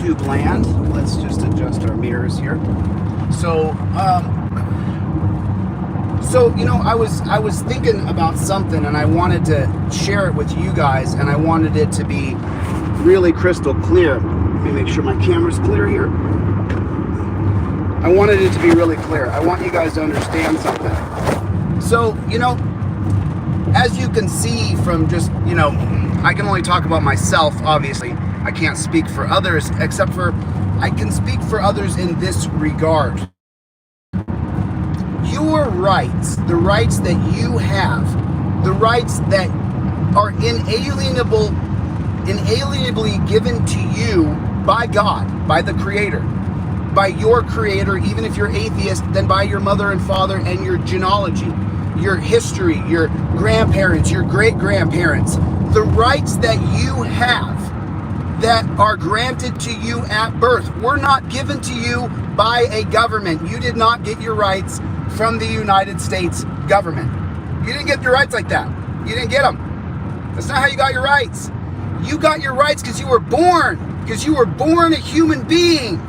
YouTube land. Let's just adjust our mirrors here. So you know, I was thinking about something, and I wanted to share it with you guys, and I wanted it to be really crystal clear. Let me make sure my camera's clear here. I wanted it to be really clear. I want you guys to understand something. So, you know, as you can see from just, you know, I can only talk about myself, obviously. I can't speak for others, except for I can speak for others in this regard. Your rights, the rights that you have, the rights that are inalienably given to you by God, by the Creator, by your Creator, even if you're atheist, then by your mother and father and your genealogy, your history, your grandparents, your great-grandparents, the rights that you have that are granted to you at birth were not given to you by a government. You did not get your rights from the United States government. You didn't get your rights like that. You didn't get them. That's not how you got your rights. You got your rights because you were born a human being.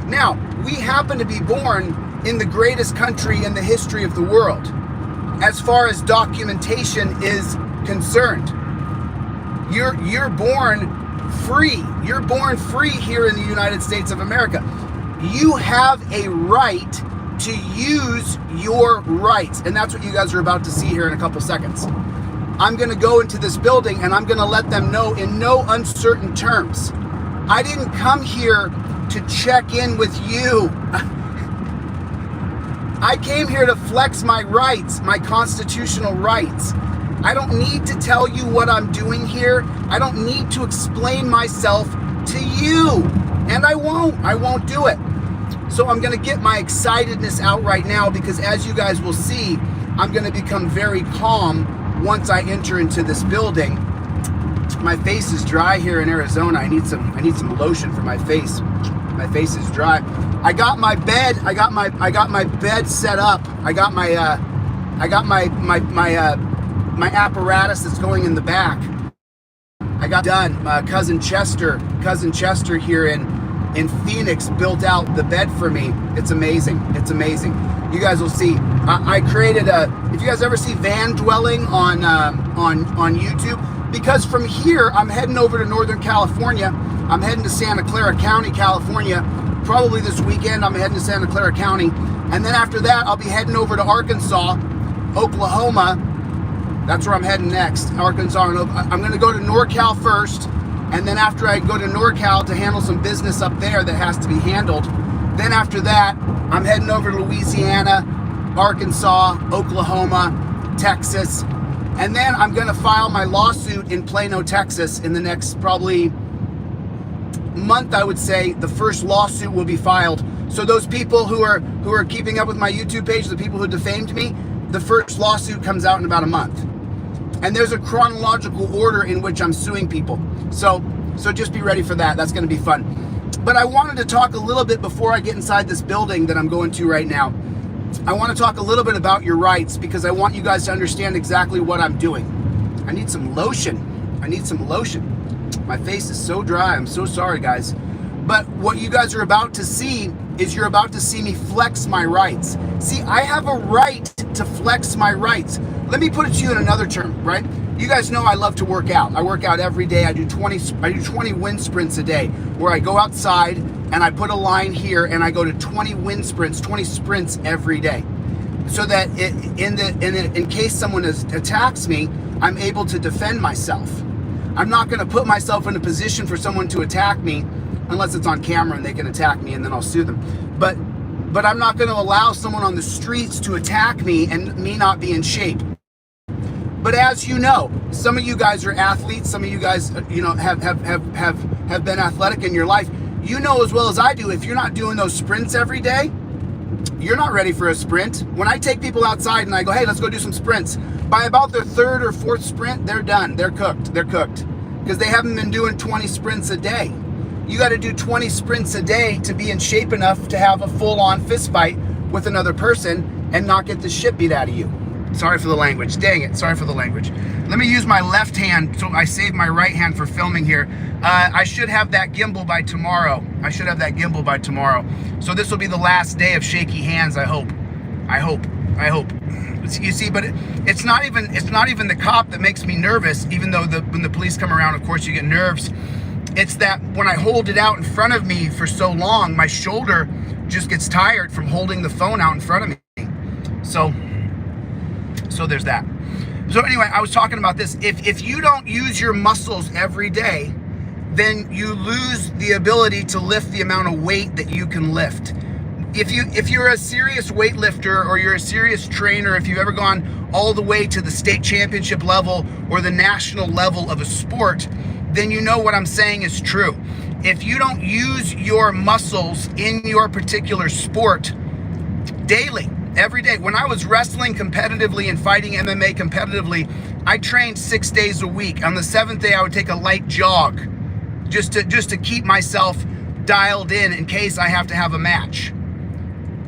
Now, we happen to be born in the greatest country in the history of the world, as far as documentation is concerned. You're born free. You're born free here in the United States of America. You have a right to use your rights, and that's what you guys are about to see here in a couple seconds. I'm going to go into this building, and I'm going to let them know in no uncertain terms. I didn't come here to check in with you. I came here to flex my rights, my constitutional rights. I don't need to tell you what I'm doing here. I don't need to explain myself to you. And I won't do it. So I'm going to get my excitedness out right now, because as you guys will see, I'm going to become very calm once I enter into this building. My face is dry here in Arizona. I need some lotion for my face. My face is dry. I got my bed. I got my bed set up. I got my apparatus that's going in the back. I got done. Cousin Chester here in Phoenix built out the bed for me. It's amazing. It's amazing. You guys will see. I created if you guys ever see van dwelling on YouTube, because from here I'm heading over to Northern California. I'm heading to Santa Clara County, California. Probably this weekend I'm heading to Santa Clara County, and then after that I'll be heading over to Arkansas, Oklahoma. That's where I'm heading next, Arkansas. I'm going to go to NorCal first, and then after I go to NorCal to handle some business up there that has to be handled, then after that, I'm heading over to Louisiana, Arkansas, Oklahoma, Texas, and then I'm going to file my lawsuit in Plano, Texas in the next probably month. I would say the first lawsuit will be filed. So those people who are keeping up with my YouTube page, the people who defamed me, the first lawsuit comes out in about a month. And there's a chronological order in which I'm suing people. So just be ready for that. That's going to be fun. But I wanted to talk a little bit before I get inside this building that I'm going to right now. I want to talk a little bit about your rights, because I want you guys to understand exactly what I'm doing. I need some lotion. I need some lotion. My face is so dry. I'm so sorry, guys. But what you guys are about to see is you're about to see me flex my rights. See, I have a right to flex my rights. Let me put it to you in another term, right? You guys know I love to work out. I work out every day. I do 20 wind sprints a day, where I go outside and I put a line here and I go to 20 wind sprints, 20 sprints every day, so that in case someone attacks me, I'm able to defend myself. I'm not going to put myself in a position for someone to attack me unless it's on camera and they can attack me, and then I'll sue them. But I'm not going to allow someone on the streets to attack me and me not be in shape. But as you know, some of you guys are athletes. Some of you guys, you know, have been athletic in your life. You know as well as I do, if you're not doing those sprints every day, you're not ready for a sprint. When I take people outside and I go, hey, let's go do some sprints, by about their third or fourth sprint, they're done. They're cooked. They're cooked, because they haven't been doing 20 sprints a day. You got to do 20 sprints a day to be in shape enough to have a full-on fist fight with another person and not get the shit beat out of you. Sorry for the language. Dang it. Sorry for the language. Let me use my left hand so I save my right hand for filming here. I should have that gimbal by tomorrow. So this will be the last day of shaky hands, I hope. You see, but it's not even the cop that makes me nervous, even though when the police come around, of course you get nerves. It's that when I hold it out in front of me for so long, my shoulder just gets tired from holding the phone out in front of me. So there's that. So anyway, I was talking about this. If you don't use your muscles every day, then you lose the ability to lift the amount of weight that you can lift. If you're a serious weightlifter or you're a serious trainer, if you've ever gone all the way to the state championship level or the national level of a sport, then you know what I'm saying is true. If you don't use your muscles in your particular sport daily, every day. When I was wrestling competitively and fighting MMA competitively, I trained 6 days a week. On the 7th day, I would take a light jog just to keep myself dialed in case I have to have a match.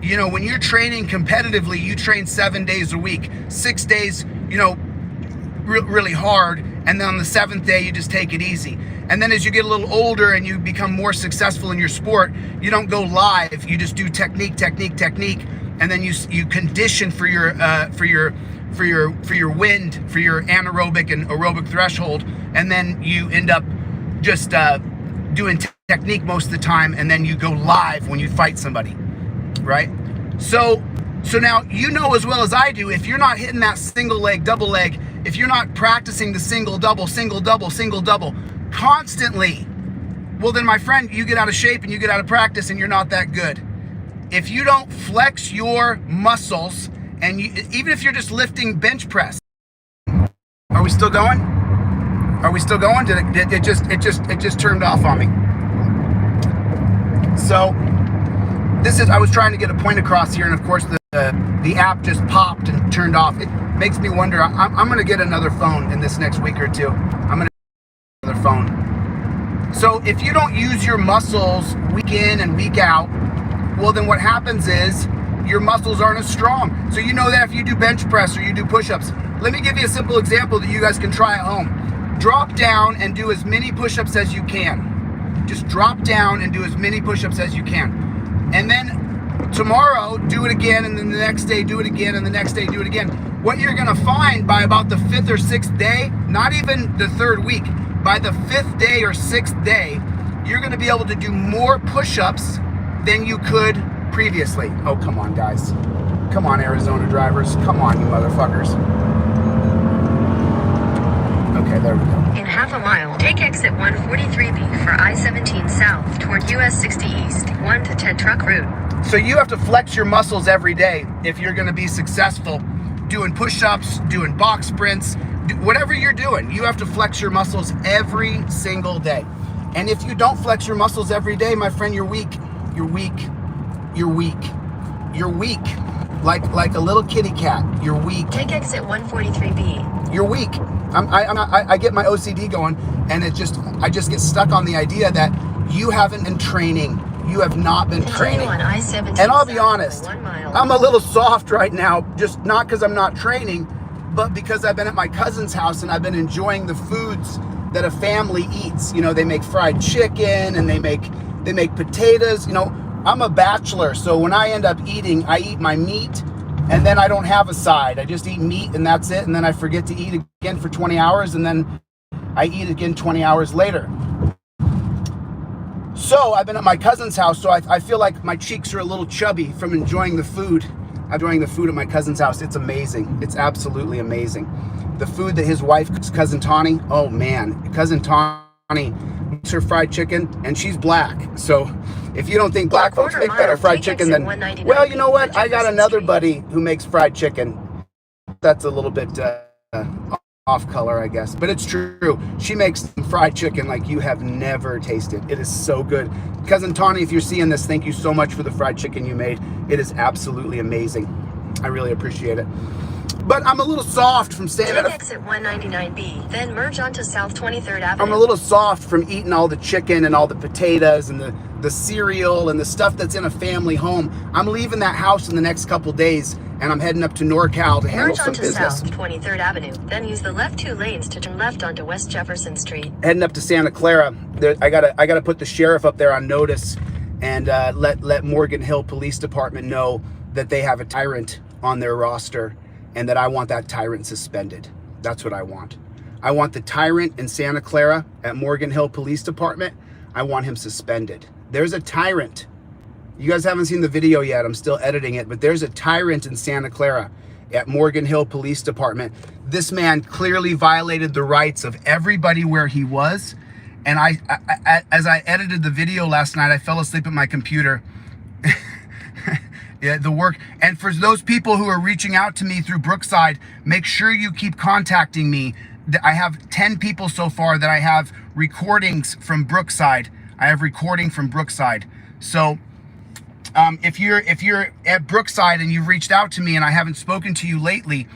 You know, when you're training competitively, you train 7 days a week, 6 days, you know, really hard. And then on the 7th day, you just take it easy. And then as you get a little older and you become more successful in your sport, you don't go live. You just do technique. And then you condition for your wind, for your anaerobic and aerobic threshold, and then you end up just doing technique most of the time, and then you go live when you fight somebody, right? So now you know as well as I do, if you're not hitting that single leg, double leg, if you're not practicing the single double constantly, well then my friend, you get out of shape and you get out of practice and you're not that good. If you don't flex your muscles, and even if you're just lifting bench press, are we still going? Did it just turned off on me? So I was trying to get a point across here, and of course the app just popped and turned off. It makes me wonder. I'm going to get another phone in this next week or two. I'm going to get another phone. So if you don't use your muscles week in and week out, well, then what happens is your muscles aren't as strong. So you know that if you do bench press or you do push-ups, let me give you a simple example that you guys can try at home. Drop down and do as many push-ups as you can. Just drop down and do as many push-ups as you can. And then tomorrow, do it again, and then the next day, do it again, and the next day, do it again. What you're gonna find by about the 5th or 6th day, not even the 3rd week, by the 5th day or 6th day, you're gonna be able to do more push-ups than you could previously. Oh, come on, guys. Come on, Arizona drivers. Come on, you motherfuckers. Okay, there we go. In half a mile, take exit 143B for I-17 south toward US 60 east, 1 to 10 truck route. So you have to flex your muscles every day if you're going to be successful doing push-ups, doing box sprints, whatever you're doing. You have to flex your muscles every single day. And if you don't flex your muscles every day, my friend, you're weak. You're weak. Like a little kitty cat. You're weak. Take exit 143B. You're weak. I get my OCD going, and I just get stuck on the idea that you haven't been training. You have not been training. And I'll be honest, I'm a little soft right now, just not because I'm not training, but because I've been at my cousin's house and I've been enjoying the foods that a family eats. You know, they make fried chicken and they make potatoes. You know, I'm a bachelor, so when I end up eating, I eat my meat, and then I don't have a side. I just eat meat, and that's it, and then I forget to eat again for 20 hours, and then I eat again 20 hours later. So I've been at my cousin's house, so I feel like my cheeks are a little chubby from enjoying the food. I'm enjoying the food at my cousin's house. It's amazing. It's absolutely amazing. The food that his wife, Cousin Tawny, oh man, Cousin Tawny makes her fried chicken, and she's black. So if you don't think black folks make better fried chicken, then, well, you know what? I got another buddy who makes fried chicken. That's a little bit off color, I guess, but it's true. She makes fried chicken like you have never tasted. It is so good. Cousin Tawny, if you're seeing this, thank you so much for the fried chicken you made. It is absolutely amazing. I really appreciate it. But I'm a little soft from staying at Exit 199B, then merge onto South 23rd Avenue. I'm a little soft from eating all the chicken and all the potatoes and the cereal and the stuff that's in a family home. I'm leaving that house in the next couple days, and I'm heading up to NorCal to handle some business. Merge onto South 23rd Avenue, then use the left 2 lanes to turn left onto West Jefferson Street. Heading up to Santa Clara. I gotta put the sheriff up there on notice and let Morgan Hill Police Department know that they have a tyrant on their roster, and that I want that tyrant suspended. That's what I want. I want the tyrant in Santa Clara at Morgan Hill Police Department. I want him suspended. There's a tyrant. You guys haven't seen the video yet. I'm still editing it, but there's a tyrant in Santa Clara at Morgan Hill Police Department. This man clearly violated the rights of everybody where he was. And as I edited the video last night, I fell asleep at my computer. Yeah, the work. And for those people who are reaching out to me through Brookside, make sure you keep contacting me. I have 10 people so far that I have recordings from Brookside. I have recording from Brookside. So if you're at Brookside and you've reached out to me and I haven't spoken to you lately,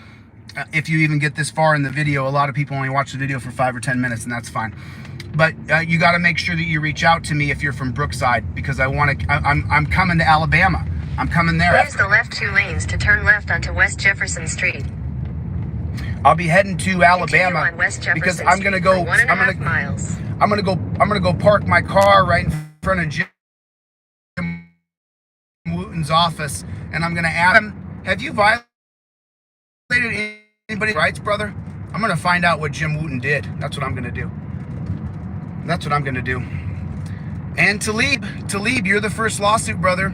if you even get this far in the video, a lot of people only watch the video for 5 or 10 minutes, and that's fine. But you got to make sure that you reach out to me if you're from Brookside, because I'm coming to Alabama. I'm coming there. Use the left 2 lanes to turn left onto West Jefferson Street. I'll be heading to Alabama on West Jefferson because I'm gonna go. Street for 1.5 miles. I'm gonna go park my car right in front of Jim Wooten's office, and I'm gonna ask him, "Have you violated anybody's rights, brother?" I'm gonna find out what Jim Wooten did. That's what I'm gonna do. That's what I'm gonna do. And Talib, you're the first lawsuit, brother.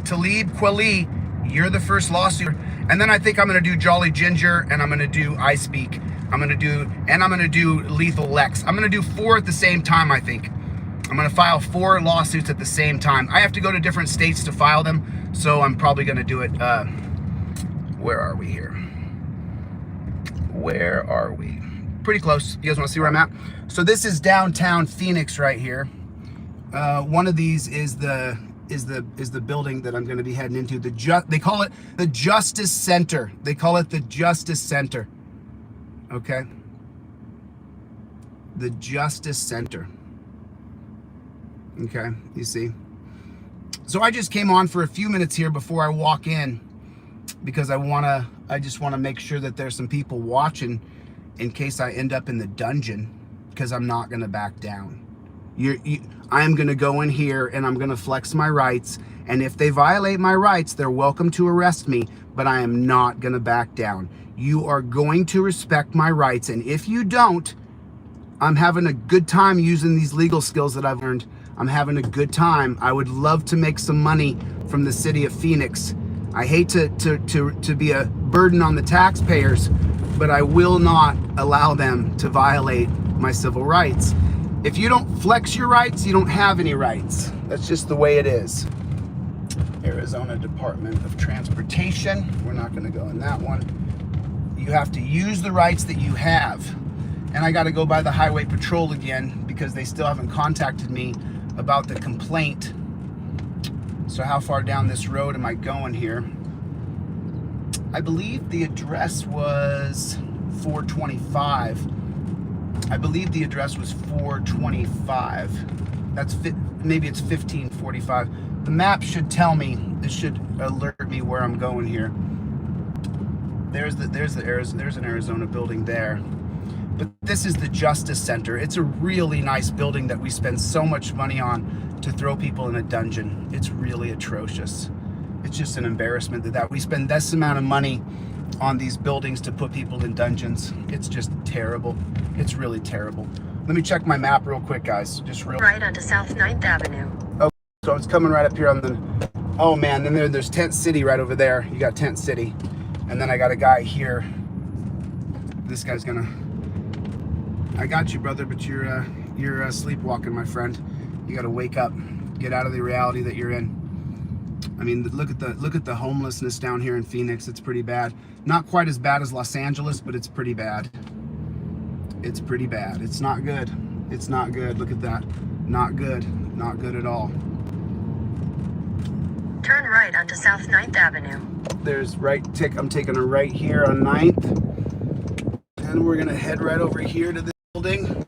Talib Kweli, you're the first lawsuit. And then I think I'm gonna do Jolly Ginger, and I'm gonna do I Speak. I'm gonna do Lethal Lex. I'm gonna do 4 at the same time, I think. I'm gonna file 4 lawsuits at the same time. I have to go to different states to file them, so I'm probably gonna do it, where are we here? Where are we? Pretty close. You guys wanna see where I'm at? So this is downtown Phoenix right here. One of these is the building that I'm going to be heading into. They call it the Justice Center. They call it the Justice Center. Okay. The Justice Center. Okay, you see. So I just came on for a few minutes here before I walk in, because I just want to make sure that there's some people watching in case I end up in the dungeon, because I'm not going to back down. I'm going to go in here and I'm going to flex my rights. And if they violate my rights, they're welcome to arrest me, but I am not going to back down. You are going to respect my rights. And if you don't, I'm having a good time using these legal skills that I've learned. I'm having a good time. I would love to make some money from the city of Phoenix. I hate to be a burden on the taxpayers, but I will not allow them to violate my civil rights. If you don't flex your rights, you don't have any rights. That's just the way it is. Arizona Department of Transportation. We're not going to go in that one. You have to use the rights that you have. And I got to go by the Highway Patrol again because they still haven't contacted me about the complaint. So how far down this road am I going here? I believe the address was 425. I believe the address was 425. Maybe it's 1545. The map should tell me. It should alert me where I'm going here. There's an Arizona building there. But this is the Justice Center. It's a really nice building that we spend so much money on to throw people in a dungeon. It's really atrocious. It's just an embarrassment that we spend this amount of money on these buildings to put people in dungeons. It's just terrible. It's really terrible. Let me check my map real quick, guys. Just real. Right onto South 9th Avenue. Oh, so it's coming right up here on the. Oh man, then there's Tent City right over there. You got Tent City, and then I got a guy here. This guy's gonna. I got you, brother, but you're sleepwalking, my friend. You got to wake up, get out of the reality that you're in. I mean, look at the homelessness down here in Phoenix. It's pretty bad. Not quite as bad as Los Angeles, but it's pretty bad. It's pretty bad. It's not good. It's not good. Look at that. Not good. Not good at all. Turn right onto South 9th Avenue. there's I'm taking a right here on 9th. And we're gonna head right over here to the building.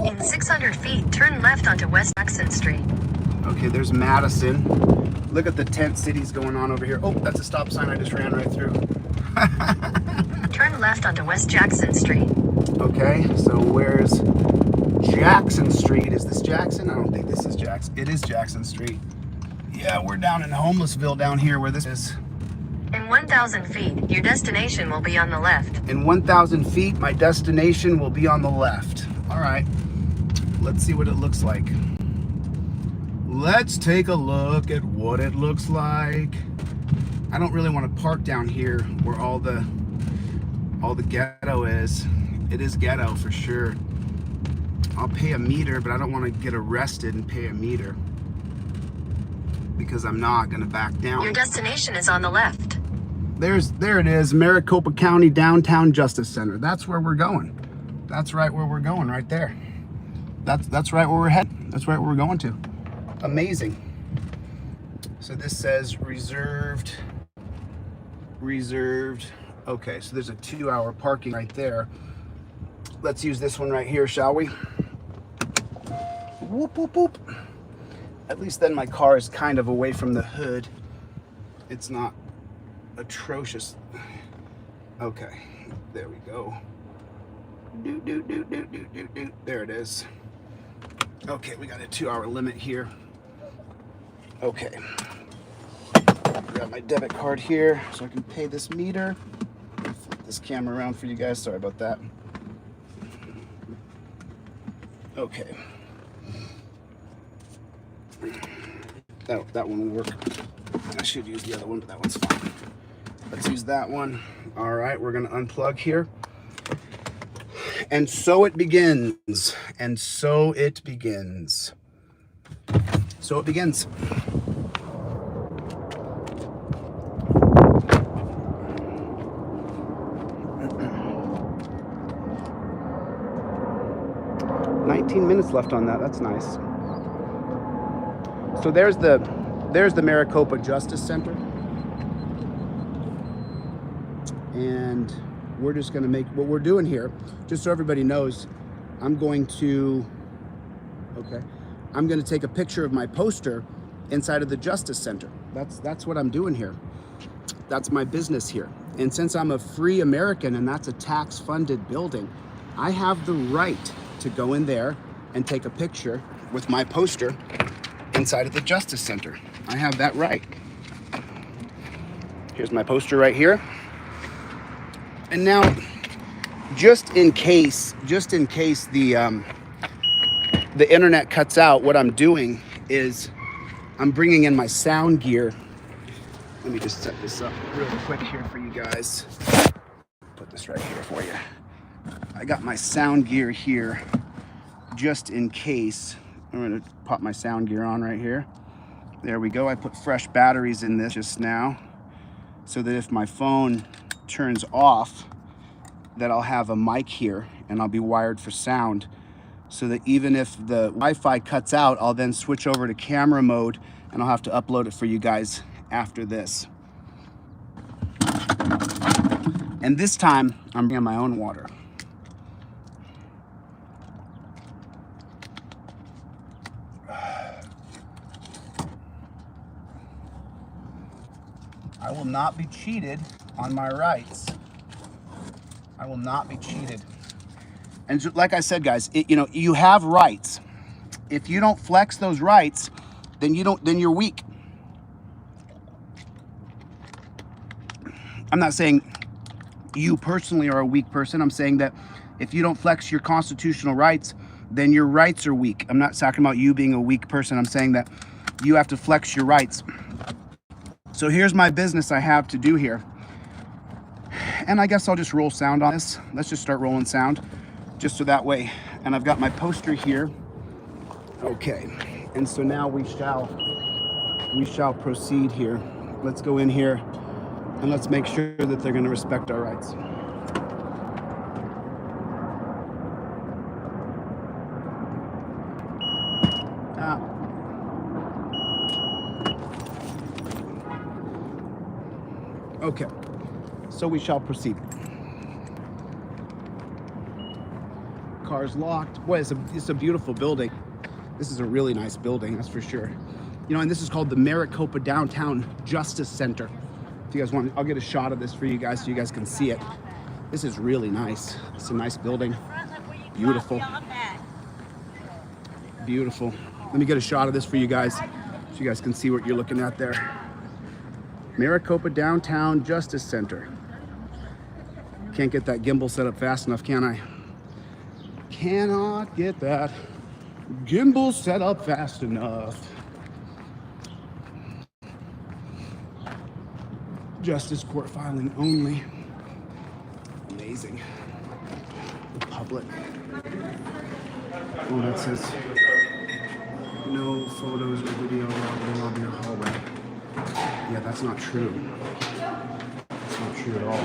In 600 feet, turn left onto West Jackson Street. Okay, there's Madison. Look at the tent cities going on over here. Oh, that's a stop sign I just ran right through. Turn left onto West Jackson Street. Okay, so where's Jackson Street? Is this Jackson? I don't think this is Jackson. It is Jackson Street. Yeah, we're down in Homelessville down here where this is. In 1,000 feet, your destination will be on the left. In 1,000 feet, my destination will be on the left. All right, let's see what it looks like. Let's take a look at what it looks like. I don't really want to park down here where all the ghetto is. It is ghetto for sure. I'll pay a meter, but I don't want to get arrested and pay a meter because I'm not going to back down. Your destination is on the left. There it is, Maricopa County Downtown Justice Center. That's where we're going. That's right where we're going, right there. That's right where we're heading. That's right where we're going to. Amazing. So this says reserved. Okay, so there's a 2-hour parking right there. Let's use this one right here, shall we? Whoop, whoop, whoop. At least then my car is kind of away from the hood. It's not atrocious. Okay, there we go. There it is. Okay, we got a 2-hour limit here. Okay. Grab my debit card here so I can pay this meter. Flip this camera around for you guys. Sorry about that. Okay. That one will work. I should use the other one, but that one's fine. Let's use that one. All right, we're gonna unplug here. And so it begins. And so it begins. So it begins. Minutes left on that. That's nice. So there's the Maricopa Justice Center, and we're just going to make what we're doing here, just so everybody knows. I'm going to take a picture of my poster inside of the Justice Center. That's what I'm doing here. That's my business here. And since I'm a free American and that's a tax-funded building, I have the right to go in there and take a picture with my poster inside of the Justice Center. I have that right. Here's my poster right here. And now, just in case the internet cuts out, what I'm doing is I'm bringing in my sound gear. Let me just set this up real quick here for you guys. Put this right here for you. I got my sound gear here just in case. I'm gonna pop my sound gear on right here. There we go. I put fresh batteries in this just now so that if my phone turns off, that I'll have a mic here and I'll be wired for sound, so that even if the Wi-Fi cuts out, I'll then switch over to camera mode and I'll have to upload it for you guys after this. And this time I'm bringing my own water. I will not be cheated on my rights. I will not be cheated. And like I said, guys, you have rights. If you don't flex those rights, then you're weak. I'm not saying you personally are a weak person. I'm saying that if you don't flex your constitutional rights, then your rights are weak. I'm not talking about you being a weak person. I'm saying that you have to flex your rights. So here's my business I have to do here. And I guess I'll just roll sound on this. Let's just start rolling sound, just so that way. And I've got my poster here. Okay, and so now we shall proceed here. Let's go in here and let's make sure that they're going to respect our rights. Okay, so we shall proceed. Car's locked. Boy, it's a beautiful building. This is a really nice building, that's for sure. You know, and this is called the Maricopa Downtown Justice Center. If you guys want, I'll get a shot of this for you guys so you guys can see it. This is really nice. It's a nice building. Beautiful. Beautiful. Let me get a shot of this for you guys so you guys can see what you're looking at there. Maricopa Downtown Justice Center. Can't get that gimbal set up fast enough, can I? Cannot get that gimbal set up fast enough. Justice court filing only. Amazing. The public. Oh, that says no photos or video allowed in your hallway. Yeah, that's not true. That's not true at all.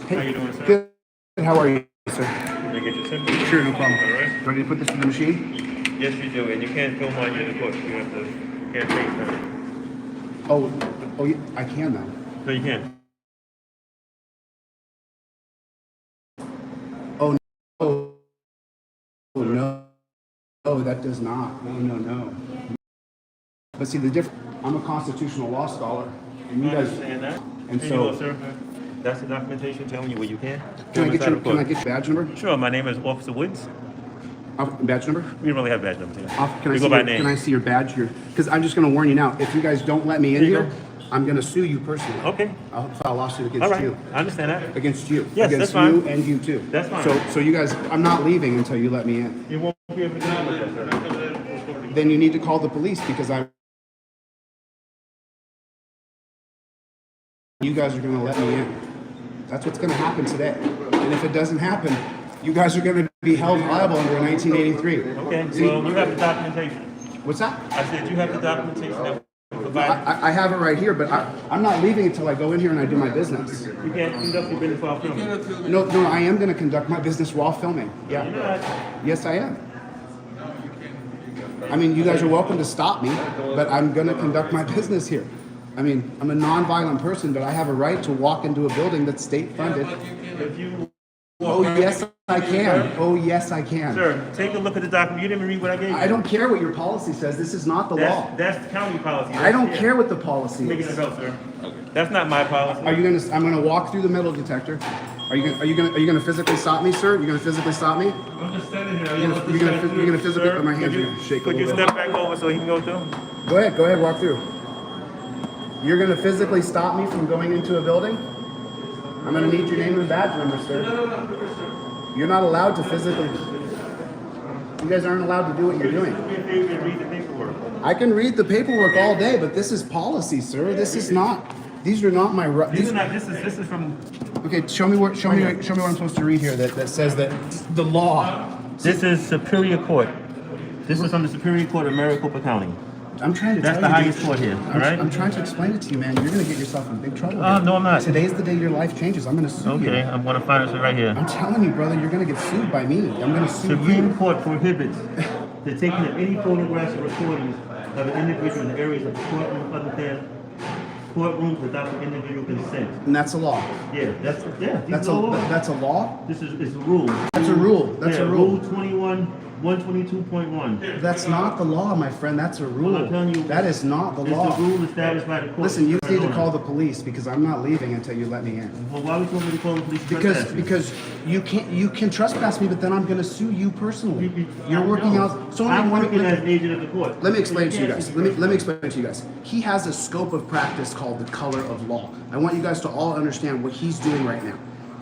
Hey, how you doing, sir? Good. How are you, sir? Can I get your symptoms? Sure, no problem. All right. Ready to put this in the machine? Yes, you do, and you can't film while you're in the court. You have to, can't FaceTime. Oh, yeah, I can now. No, you can't. Oh, no. Oh, no. Oh, that does not. No. But see, the difference, I'm a constitutional law scholar, and you I guys, understand that. and Here so, you go, sir. That's the documentation telling you what you can. can I get your badge number? Sure, my name is Officer Woods. Badge number? We don't really have badge numbers here. Can I see your badge here? Because I'm just going to warn you now, if you guys don't let me in Here you here, I'm going to sue you personally. Okay. I'll file a lawsuit against All right. you. I understand that. Against you. Yes, against that's you fine. and you too. That's fine. So you guys, I'm not leaving until you let me in. You won't be able to do that, sir. Then you need to call the police because you guys are going to let me in. That's what's going to happen today. And if it doesn't happen, you guys are going to be held liable under 1983. Okay, See, well, you have the documentation. what's that? I said you have the documentation that we provided. I have it right here, but I'm not leaving until I go in here and I do my business. You can't conduct your business while filming. No, I am going to conduct my business while filming. Yeah. You're not. Yes, I am. I mean, you guys are welcome to stop me, but I'm going to conduct my business here. I mean, I'm a non-violent person, but I have a right to walk into a building that's state-funded. If you Oh, yes, I can. Oh, yes, I can. Sir, take a look at the document. You didn't even read what I gave you. I don't care what your policy says. This is not the law. That's county policy. I don't care what the policy Making it is. up, sir. That's not my policy. Are you gonna? I'm gonna walk through the metal detector. Are you gonna physically stop me, sir? You're gonna physically stop me? I'm just standing here. You're gonna physically. Sir, My hands could are gonna shake a Could you little bit. step back over so he can go through? Go ahead, walk through. You're gonna physically stop me from going into a building? I'm gonna need your name and badge number, sir. You're not allowed to physically. You guys aren't allowed to do what you're doing. Do me a favor and read the paperwork. I can read the paperwork all day, but this is policy, sir. This is not. These are not my rights. These are not. This is from. Okay, show me what I'm supposed to read here that says that the law. This is Superior Court. This is from the Superior Court of Maricopa County. I'm trying to That's tell the you. highest court here. All right. I'm trying to explain it to you, man. You're gonna get yourself in big trouble. No, I'm not. Today's the day your life changes. I'm gonna sue you. Okay, I'm gonna find this right here. I'm telling you, brother, you're gonna get sued by me. I'm gonna sue Supreme you. Court prohibits the taking of any photographs or recordings of an individual in the areas of the courtroom, courtrooms without the individual consent. And that's a law. Yeah, that's That's a law. that's a law. This is a rule. That's a rule. That's a rule. Rule 122.1. That's not the law, my friend. That's a rule. I'm telling you, that is not the It's law. the rule established by the court. Listen, you need to call the police because I'm not leaving until you let me in. Well, why would you want me to call the police? to trespass you? Because you can trespass me, but then I'm going to sue you personally. You're working No. out. So I'm working as an agent of the court. Let me explain to you guys. Let me explain to you guys. He has a scope of practice called the color of law. I want you guys to all understand what he's doing right now.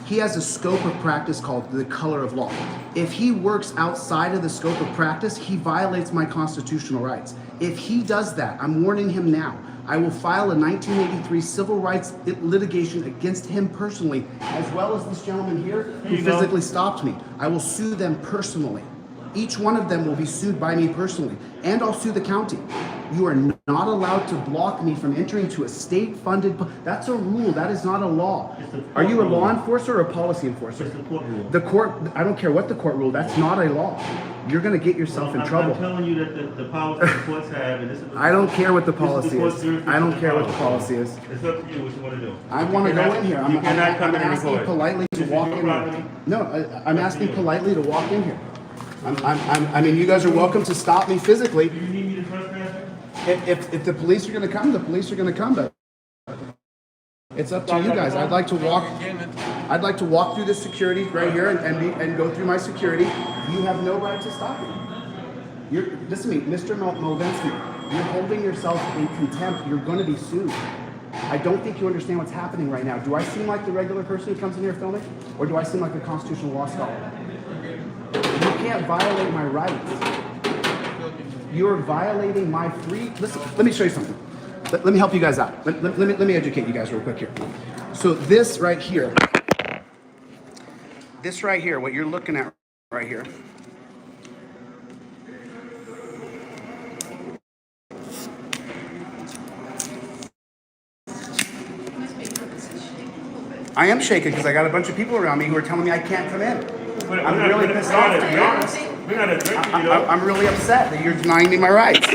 He has a scope of practice called the color of law. If he works outside of the scope of practice, he violates my constitutional rights. If he does that, I'm warning him now. I will file a 1983 civil rights litigation against him personally, as well as this gentleman here who physically stopped me. I will sue them personally. Each one of them will be sued by me personally, and I'll sue the county. You are not allowed to block me from entering to a state-funded. That's a rule. That is not a law. Are you a law enforcer or a policy enforcer? It's the court rule. The court. I don't care what the court rule. That's not a law. You're going to get yourself in trouble. I'm telling you that the policy the courts have, and this is. I don't care what the policy is. I don't care what the policy is. It's up to you what you want to do. I want to go in here. I'm asking politely to walk in property. here. No, I'm asking politely to walk in here. I mean, you guys are welcome to stop me physically. Do you need me to trespass? If the police are going to come, the police are going to come. But it's up to you guys. I'd like to walk through this security right here and go through my security. You have no right to stop me. Listen to me, Mr. Movinsky. You're holding yourself in contempt. You're going to be sued. I don't think you understand what's happening right now. Do I seem like the regular person who comes in here filming, or do I seem like a constitutional law scholar? You can't violate my rights. You're violating my free. Listen, let me show you something. Let me help you guys out. Let me educate you guys real quick here. So this right here, what you're looking at right here. I am shaking because I got a bunch of people around me who are telling me I can't come in. I'm really pissed off, to be honest. I'm really upset that you're denying me my rights.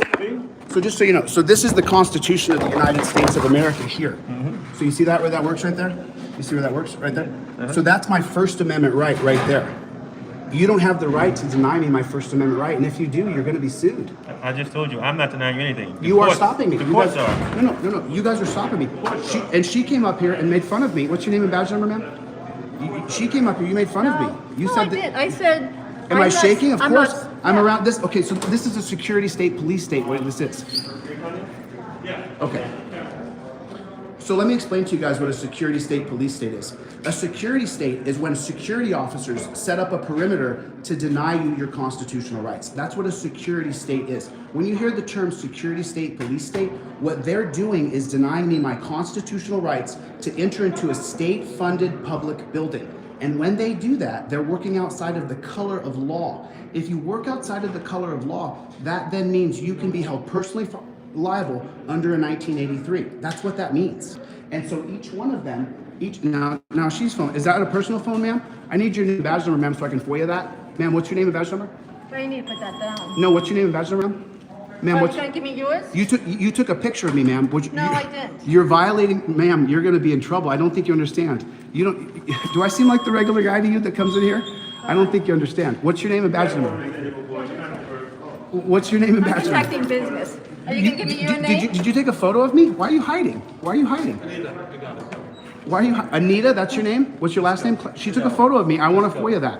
So just so you know, so this is the Constitution of the United States of America here. So you see that where that works right there? You see where that works right there? So that's my First Amendment right there. You don't have the right to deny me my First Amendment right, and if you do, you're going to be sued. I just told you, I'm not denying you anything. You are stopping me. The You courts guys, are. no. You guys are stopping me. She came up here and made fun of me. What's your name and badge number, ma'am? She came up here. You made fun of me. You said I did. I said. Am I shaking? Of course. I'm yeah. around this. Okay, so this is a security state, police state. What this is. Okay. So let me explain to you guys what a security state, police state is. A security state is when security officers set up a perimeter to deny you your constitutional rights. That's what a security state is. When you hear the term security state, police state, what they're doing is denying me my constitutional rights to enter into a state-funded public building. And when they do that, they're working outside of the color of law. If you work outside of the color of law, that then means you can be held personally liable under a 1983. That's what that means. And so each one of them, now she's phone. Is that a personal phone, ma'am? I need your name and badge number, ma'am, so I can FOIA that. Ma'am, what's your name and badge number? But you need to put that down. No, what's your name and badge number, ma'am? Ma'am, Are you what's trying to give me yours? you took a picture of me, ma'am. No, I didn't. You're violating, ma'am. You're going to be in trouble. I don't think you understand. You don't. Do I seem like the regular guy to you that comes in here? I don't think you understand. What's your name and badge number? What's your name and I'm badge number? conducting business. Are you going to give me your name? Did you take a photo of me? Why are you hiding? Why are you hiding? Why are you Anita? That's your name? What's your last name? She took a photo of me. I want to FOIA that.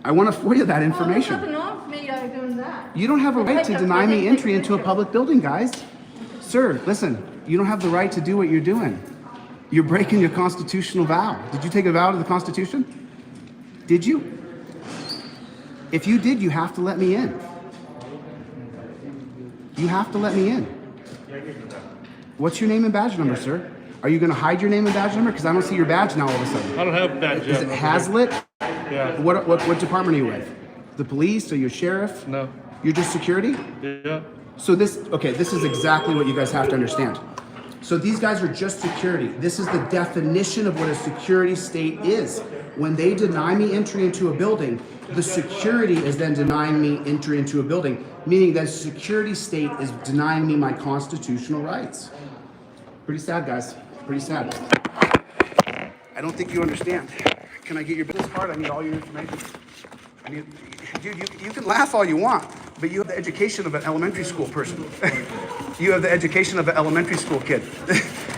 I want to FOIA that information. There's nothing wrong with me doing that. You don't have a right to deny me entry into a public building, guys. Sir, listen, you don't have the right to do what you're doing. You're breaking your constitutional vow. Did you take a vow to the Constitution? Did you? If you did, you have to let me in. You have to let me in. What's your name and badge number, sir? Are you going to hide your name and badge number? Because I don't see your badge now all of a sudden. I don't have badge. Is it Hazlitt? Yeah. What department are you with? The police or your sheriff? No. You're just security? Yeah. So this is exactly what you guys have to understand. So these guys are just security. This is the definition of what a security state is. When they deny me entry into a building, the security is then denying me entry into a building, meaning that security state is denying me my constitutional rights. Pretty sad, guys. Pretty sad. I don't think you understand. Can I get your business card? I need all your information. Dude, you can laugh all you want, but you have the education of an elementary school person. You have the education of an elementary school kid.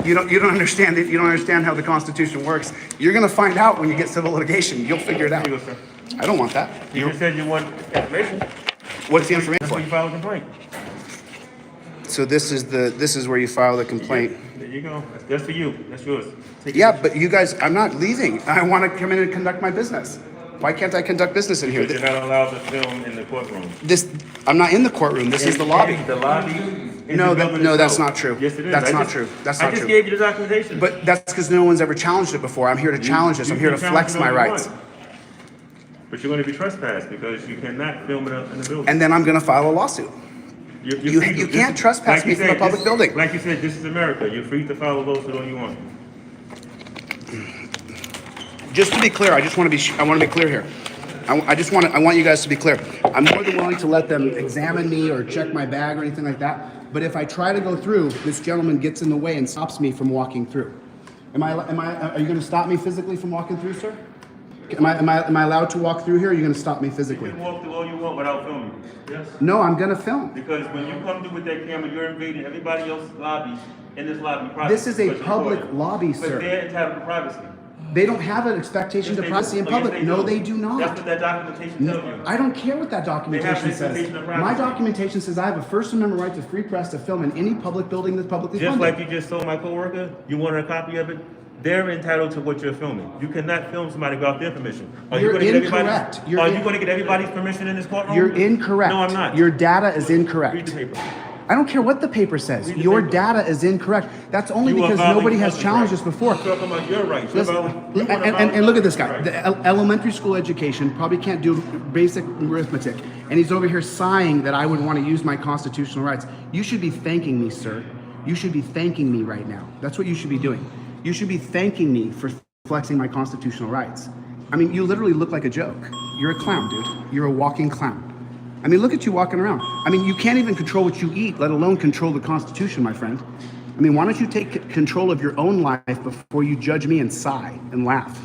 You don't understand it. You don't understand how the Constitution works. You're gonna find out when you get civil litigation. You'll figure it out. Here you go, sir. I don't want that. You just said you want information. What's the information That's where you for? file a complaint. So this is where you file the complaint. There you go. That's for you. That's yours. Take it. Yeah, but you guys, I'm not leaving. I want to come in and conduct my business. Why can't I conduct business in here? But you're not allowed to film in the courtroom. I'm not in the courtroom. This is the lobby. The lobby. No, that's not true. Yes, it is. That's not true. That's not I just true. gave you the documentation. But that's because no one's ever challenged it before. I'm here to challenge this. I'm here to You can flex challenge my it all you rights. want. But you're going to be trespassed because you cannot film it in the building. And then I'm going to file a lawsuit. You can't trespass me from a public building. Like you said, this is America. You're free to follow laws all you want. Just to be clear, I want to be clear here. I want you guys to be clear. I'm more than willing to let them examine me or check my bag or anything like that. But if I try to go through, this gentleman gets in the way and stops me from walking through. Are you going to stop me physically from walking through, sir? Am I allowed to walk through here? Or are you going to stop me physically? You can walk through all you want without filming. Yes. No, I'm going to film. Because when you come through with that camera, you're invading everybody else's lobby in this lobby. Privacy. This is a public lobby, sir. But they're entitled to privacy. They don't have an expectation to privacy in public. No, they do not. That's what that documentation tells you. I don't care what that documentation says. My documentation says I have a First Amendment right to free press to film in any public building that's publicly funded. Just like you just told my coworker, you wanted a copy of it. They're entitled to what you're filming. You cannot film somebody without their permission. You're incorrect. Are you going to get everybody's permission in this courtroom? You're incorrect. No, I'm not. Your data is incorrect. Read the paper. I don't care what the paper says. Your data is incorrect. That's only because nobody has challenged us before. You're talking about your rights. And look at this guy. The elementary school education probably can't do basic arithmetic. And he's over here sighing that I would want to use my constitutional rights. You should be thanking me, sir. You should be thanking me right now. That's what you should be doing. You should be thanking me for flexing my constitutional rights. I mean, you literally look like a joke. You're a clown, dude. You're a walking clown. I mean, look at you walking around. I mean, you can't even control what you eat, let alone control the Constitution, my friend. I mean, why don't you take control of your own life before you judge me and sigh and laugh?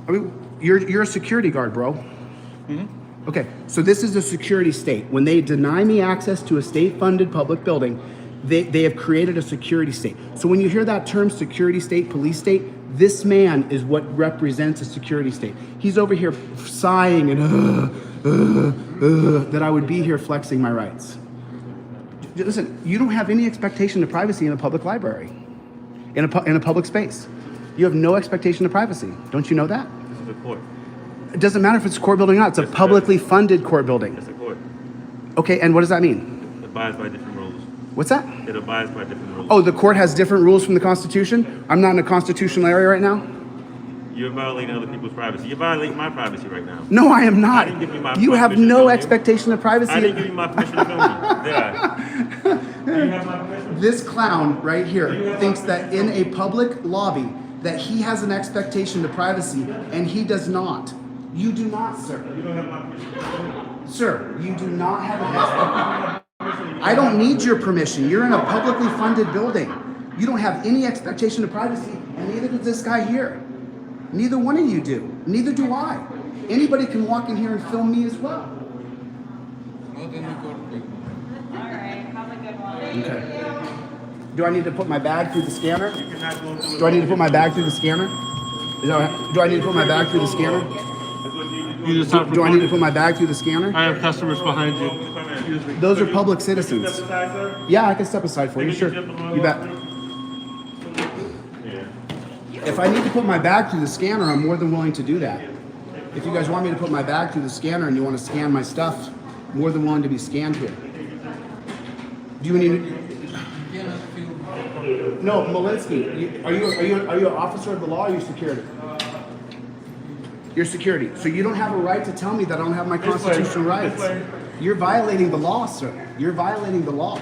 I mean, you're a security guard, bro. Mm-hmm. Okay, so this is a security state. When they deny me access to a state-funded public building, they have created a security state. So when you hear that term security state, police state, this man is what represents a security state. He's over here sighing and that I would be here flexing my rights. Listen, you don't have any expectation of privacy in a public library, in a public space. You have no expectation of privacy. Don't you know that? This is a court. It doesn't matter if it's a court building or not. It's a publicly funded court building. It's a court. Okay, and what does that mean? It abides by different rules. What's that? It abides by different rules. Oh, the court has different rules from the Constitution? I'm not in a constitutional area right now? You're violating other people's privacy. You're violating my privacy right now. No, I am not. I didn't give you my You have permission no to film expectation of privacy. I didn't give you my permission to film you. Did I? Do you have my permission? This clown right here thinks that in a public lobby that he has an expectation to privacy, and he does not. You do not, sir. You don't have my permission. Sir, you do not have an expectation. I don't need your permission. You're in a publicly funded building. You don't have any expectation of privacy, and neither does this guy here. Neither one of you do. Neither do I. Anybody can walk in here and film me as well. Okay. Do I need to put my bag through the scanner? Do I need to put my bag through the scanner? Do I need to put my bag through the scanner? Do I need to put my bag through the scanner? I have customers behind you. Those are public citizens. Yeah, I can step aside for you. Sure. You bet. If I need to put my bag through the scanner, I'm more than willing to do that. If you guys want me to put my bag through the scanner and you want to scan my stuff, I'm more than willing to be scanned here. Do you need? No, Malinsky. Are you an officer of the law or are you security? You're security. So you don't have a right to tell me that I don't have my constitutional rights. You're violating the law, sir. You're violating the law.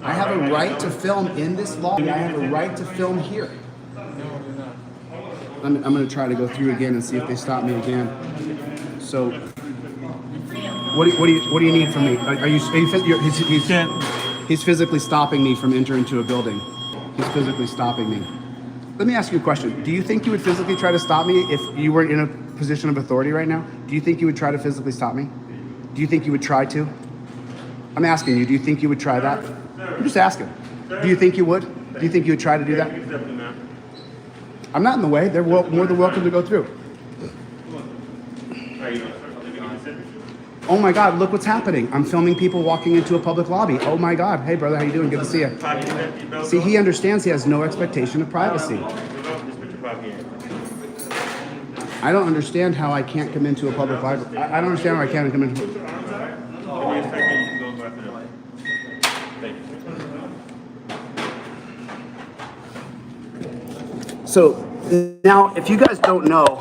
I have a right to film in this lobby. I have a right to film here. I'm going to try to go through again and see if they stop me again. So, what do you need from me? He's physically stopping me from entering into a building. He's physically stopping me. Let me ask you a question. Do you think you would physically try to stop me if you weren't in a position of authority right now? Do you think you would try to physically stop me? Do you think you would try to? I'm asking you, do you think you would try that? I'm just asking. Do you think you would? Do you think you would try to do that? I'm not in the way. They're more than welcome to go through. Oh my God, look what's happening. I'm filming people walking into a public lobby. Oh my God. Hey brother, how you doing? Good to see you. See, he understands he has no expectation of privacy. I don't understand how I can't come into a public library. I don't understand how I can't come into. So now, if you guys don't know,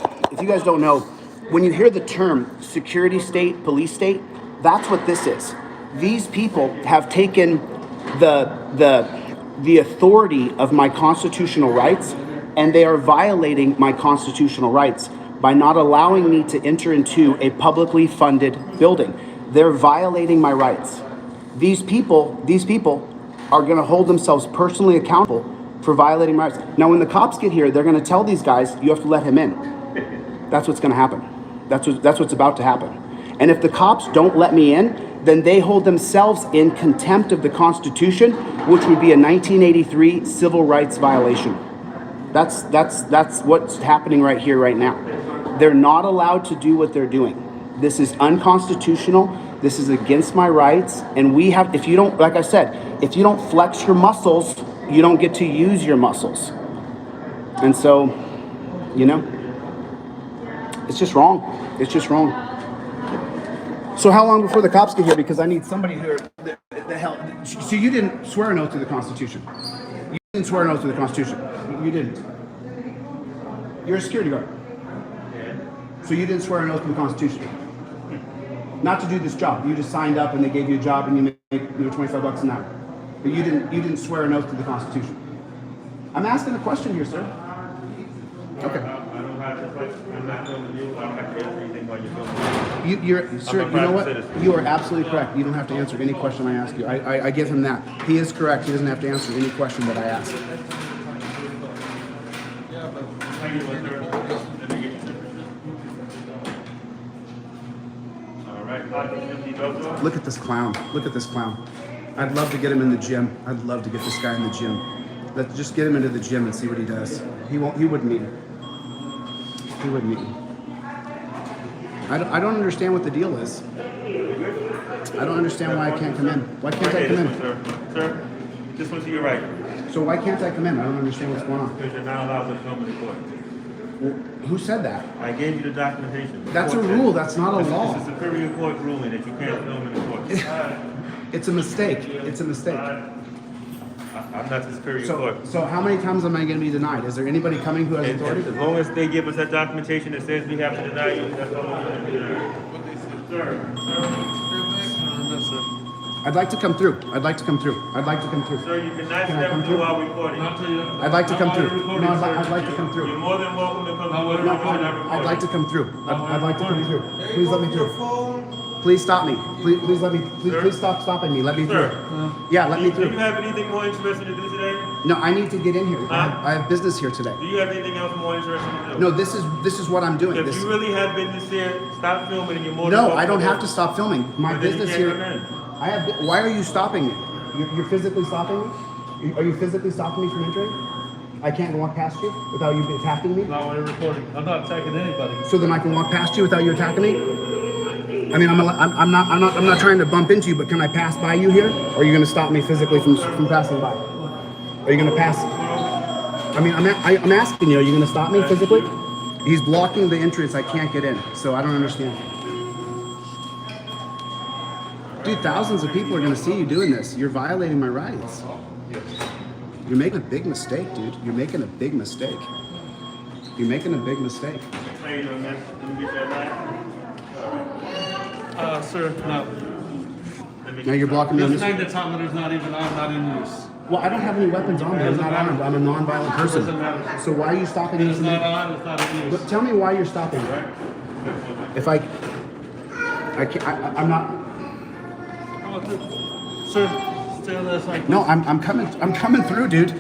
when you hear the term security state, police state, that's what this is. These people have taken the authority of my constitutional rights, and they are violating my constitutional rights by not allowing me to enter into a publicly funded building. They're violating my rights. These people are going to hold themselves personally accountable for violating my rights. Now, when the cops get here, they're going to tell these guys, you have to let him in. That's what's going to happen. That's what's about to happen. And if the cops don't let me in, then they hold themselves in contempt of the Constitution, which would be a 1983 civil rights violation. That's what's happening right here, right now. They're not allowed to do what they're doing. This is unconstitutional. This is against my rights. And we have, if you don't, like I said, if you don't flex your muscles, you don't get to use your muscles. And so, you know, it's just wrong. It's just wrong. So how long before the cops get here? Because I need somebody here. The hell. So you didn't swear an oath to the Constitution. You didn't swear an oath to the Constitution. You didn't. You're a security guard. So you didn't swear an oath to the Constitution. Not to do this job. You just signed up and they gave you a job and you make $25 an hour. But you didn't swear an oath to the Constitution. I'm asking a question here, sir. Okay. I'm not filming you. I don't have to answer anything while you're filming. Sir, you know what? You are absolutely correct. You don't have to answer any question I ask you. I give him that. He is correct. He doesn't have to answer any question that I ask. Look at this clown. Look at this clown. I'd love to get him in the gym. I'd love to get this guy in the gym. Let's just get him into the gym and see what he does. He wouldn't meet him. He wouldn't meet him. I don't understand what the deal is. I don't understand why I can't come in. Why can't I come in? Sir, this one's to your right. So why can't I come in? I don't understand what's going on. Because you're not allowed to film in the court. Who said that? I gave you the documentation. That's a rule. That's not a law. It's a Superior Court ruling that you can't film in the court. It's a mistake. It's a mistake. I'm not the Superior Court. So how many times am I going to be denied? Is there anybody coming who has authority? As long as they give us that documentation that says we have to deny you, that's all we're going to do. Sir. I'd like to come through. I'd like to come through. I'd like to come through. Sir, you cannot Can I step come through through? while recording. I'd like to come through. No, I'd like to come through. You're more than welcome to come through. No, I'd like to come through. I'd like to come through. Please let me through. Please stop me. Please let me. Please stop stopping me. Let me through. Yeah, let me Do through. you have anything more interesting to do today? No, I need to get in here. I have business here today. Do you have anything else more interesting to do? No, this is what I'm doing. If you really have business here, stop filming and you're more than No, welcome I don't to have to stop filming. My But then you business can't here. come in. I have. Why are you stopping me? You're physically stopping me? Are you physically stopping me from entering? I can't walk past you without you attacking me? Not when you're recording. I'm not attacking anybody. So then I can walk past you without you attacking me? I mean, I'm not trying to bump into you, but can I pass by you here? Or are you going to stop me physically from passing by? Are you going to pass? I mean, I'm asking you, are you going to stop me physically? He's blocking the entrance. I can't get in, so I don't understand. Dude, thousands of people are going to see you doing this. You're violating my rights. You're making a big mistake, dude. You're making a big mistake. You're making a big mistake. How you doing, man? Let me get that right. Sir, no. Now you're blocking me on This this. magnetometer's not even on, not in use. Well, I don't have any weapons on me. I'm not armed. I'm a non-violent person. Doesn't matter. So why are you stopping me? It's not on, it's not in use. But tell me why you're stopping me. If I can't, I'm not. Sir, stay on that side. No, I'm coming through, dude.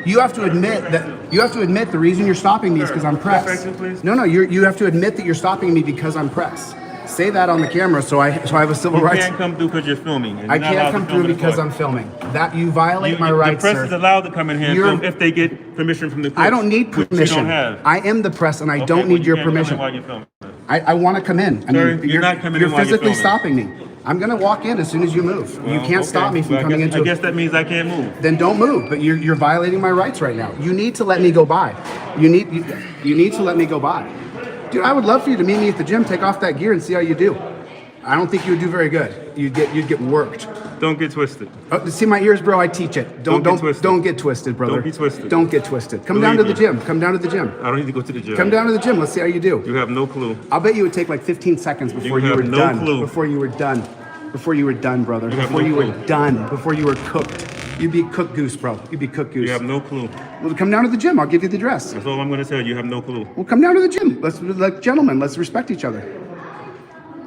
You have to admit the reason you're stopping me is because I'm press. Perfection, please. No, you have to admit that you're stopping me because I'm press. Say that on the camera so I have a civil You rights. can't come through because you're filming. and I you're not allowed can't to come film through in the because court. I'm filming. That you violate my rights, The press sir. is allowed to come in here and You're- film if they get permission from the court. I don't need permission. Which you don't have. I am the press and I Okay, don't well, need you your can't come in permission. while you're filming. I want to come in. I Sir, mean, you're not coming you're in while you're physically filming. stopping me. I'm going to walk in as soon as you move. You Well, can't okay. stop me from Well, coming into I guess that means I can't move. Then don't move, but you're violating my rights right now. You need to let me go by. You need to let me go by. Dude, I would love for you to meet me at the gym, take off that gear and see how you do. I don't think you would do very good. You'd get worked. Don't get twisted. Oh, see my ears, bro? I teach it. Don't get twisted. Don't get twisted, brother. Don't be twisted. Don't get twisted. Come down to the Believe me. gym. Come down to the gym. I don't need to go to the gym. Come down to the gym. Let's see how you do. You have no clue. I'll bet you would take like 15 seconds before you have were no done. clue. Before you were done. Before you were done, brother. have Before no you were clue. done. Before you were cooked. You'd be a cooked goose, bro. You'd be cooked goose. You have no clue. Well, come down to the gym. I'll give you the address. That's all I'm going to tell you. You have no clue. Well, come down to the gym. Let's, like gentlemen, let's respect each other.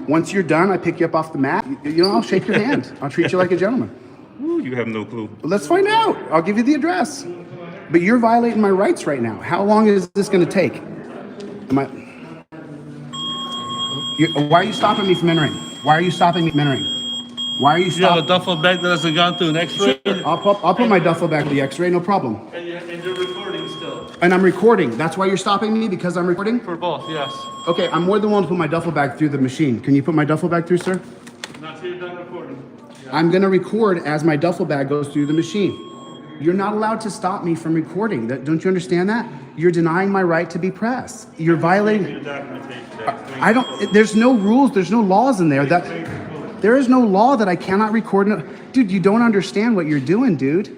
Once you're done, I pick you up off the mat. You know, I'll shake your hand. I'll treat you like a gentleman. Ooh, you have no clue. Let's find out. I'll give you the address. But you're violating my rights right now. How long is this going to take? Am I? Why are you stopping me from entering? Why are you stopping me from entering? Why are you You have a stopping? duffel bag that hasn't gone through an X-ray, I'll put my duffel bag with the X-ray, no problem. and you're recording still. And I'm recording. That's why you're stopping me, because I'm recording? For both, yes. Okay, I'm more than willing to put my duffel bag through the machine. Can you put my duffel bag through, sir? Not till you're done recording. I'm gonna record as my duffel bag goes through the machine. You're not allowed to stop me from recording. Don't you understand that? You're denying my right to be press. You're violating. Your documentation. I don't. There's no rules. There's no laws in there. There is no law that I cannot record. Dude, you don't understand what you're doing, dude.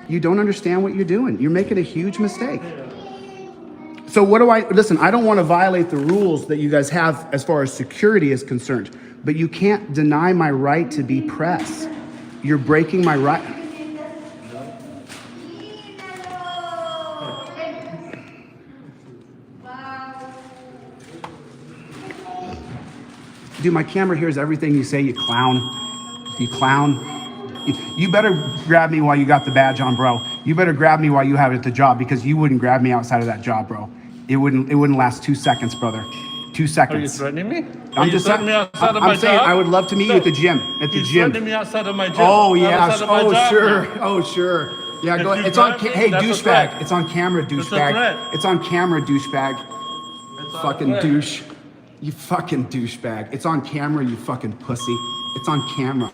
You don't understand what you're doing. You're making a huge mistake. So what do I, listen, I don't want to violate the rules that you guys have as far as security is concerned, but you can't deny my right to be press. You're breaking my right. Dude, my camera hears everything you say, you clown. You clown. You better grab me while you got the badge on, bro. You better grab me while you have it at the job, because you wouldn't grab me outside of that job, bro. It wouldn't last 2 seconds, brother. 2 seconds. Are you threatening me? I'm just threatening me outside of my I'm saying job? I would love to meet you at the gym. At the You're gym. threatening me outside of my job. Oh yeah. Outside of my Oh job, sure. man. Oh sure. Yeah. If Go. you It's on. grab me, Hey, that's a douchebag. threat. It's on camera, It's a douchebag. threat. It's on camera, douchebag. It's on Fucking threat. douche. You fucking douchebag. It's on camera, you fucking pussy. It's on camera.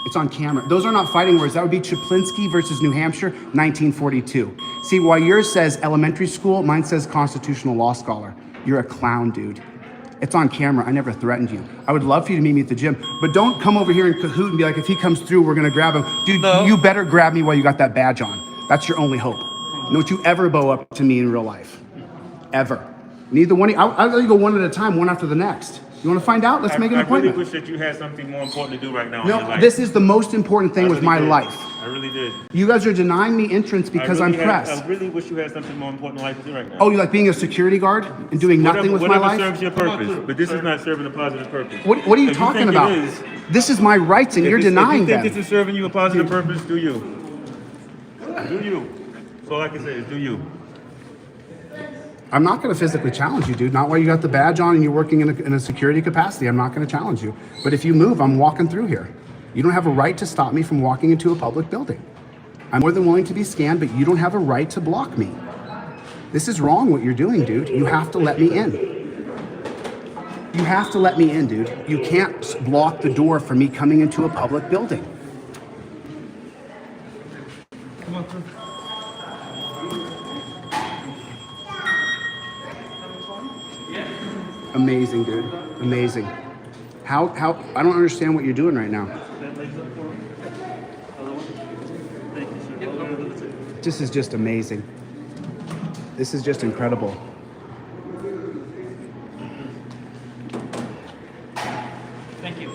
It's on camera. Those are not fighting words. That would be Chaplinsky versus New Hampshire, 1942. See, while yours says elementary school, mine says constitutional law scholar. You're a clown, dude. It's on camera. I never threatened you. I would love for you to meet me at the gym, but don't come over here and cahoot and be like, if he comes through, we're gonna grab him. Dude, No. you better grab me while you got that badge on. That's your only hope. Don't you ever bow up to me in real life. Ever. Neither one. I'll let you go one at a time, one after the next. You want to find out? Let's make an I appointment. really wish that you had something more important to do right now in your No, life. this is the most important thing I with really my did. life. I really did. You guys are denying me entrance because I'm press. I really wish you had something more important in life to do right now. Oh, you like being a security guard and doing nothing with my whatever life? serves your purpose, but this is not serving a positive purpose. What are you If talking think about? It is, This is my rights and you're if denying you think them. this is serving you a positive purpose, do you? Do you? That's all I can say is do you. I'm not going to physically challenge you, dude. Not while you got the badge on and you're working in a security capacity. I'm not going to challenge you. But if you move, I'm walking through here. You don't have a right to stop me from walking into a public building. I'm more than willing to be scanned, but you don't have a right to block me. This is wrong what you're doing, dude. You have to let me in. You have to let me in, dude. You can't block the door for me coming into a public building. Come on, come. Amazing, dude. Amazing. How, I don't understand what you're doing right now. This is just amazing. This is just incredible. Thank you.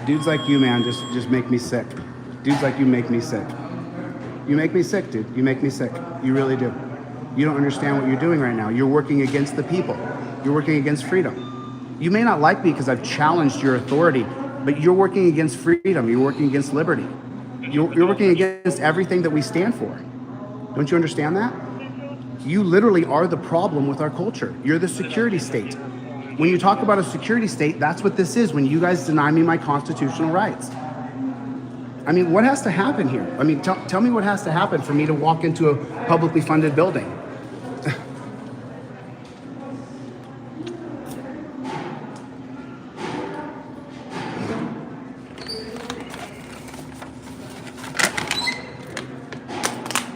Dudes like you, man, just make me sick. Dudes like you make me sick. You make me sick, dude. You make me sick. You really do. You don't understand what you're doing right now. You're working against the people. You're working against freedom. You may not like me because I've challenged your authority, but you're working against freedom. You're working against liberty. You're working against everything that we stand for. Don't you understand that? You literally are the problem with our culture. You're the security state. When you talk about a security state, that's what this is when you guys deny me my constitutional rights. I mean, what has to happen here? I mean, tell me what has to happen for me to walk into a publicly funded building.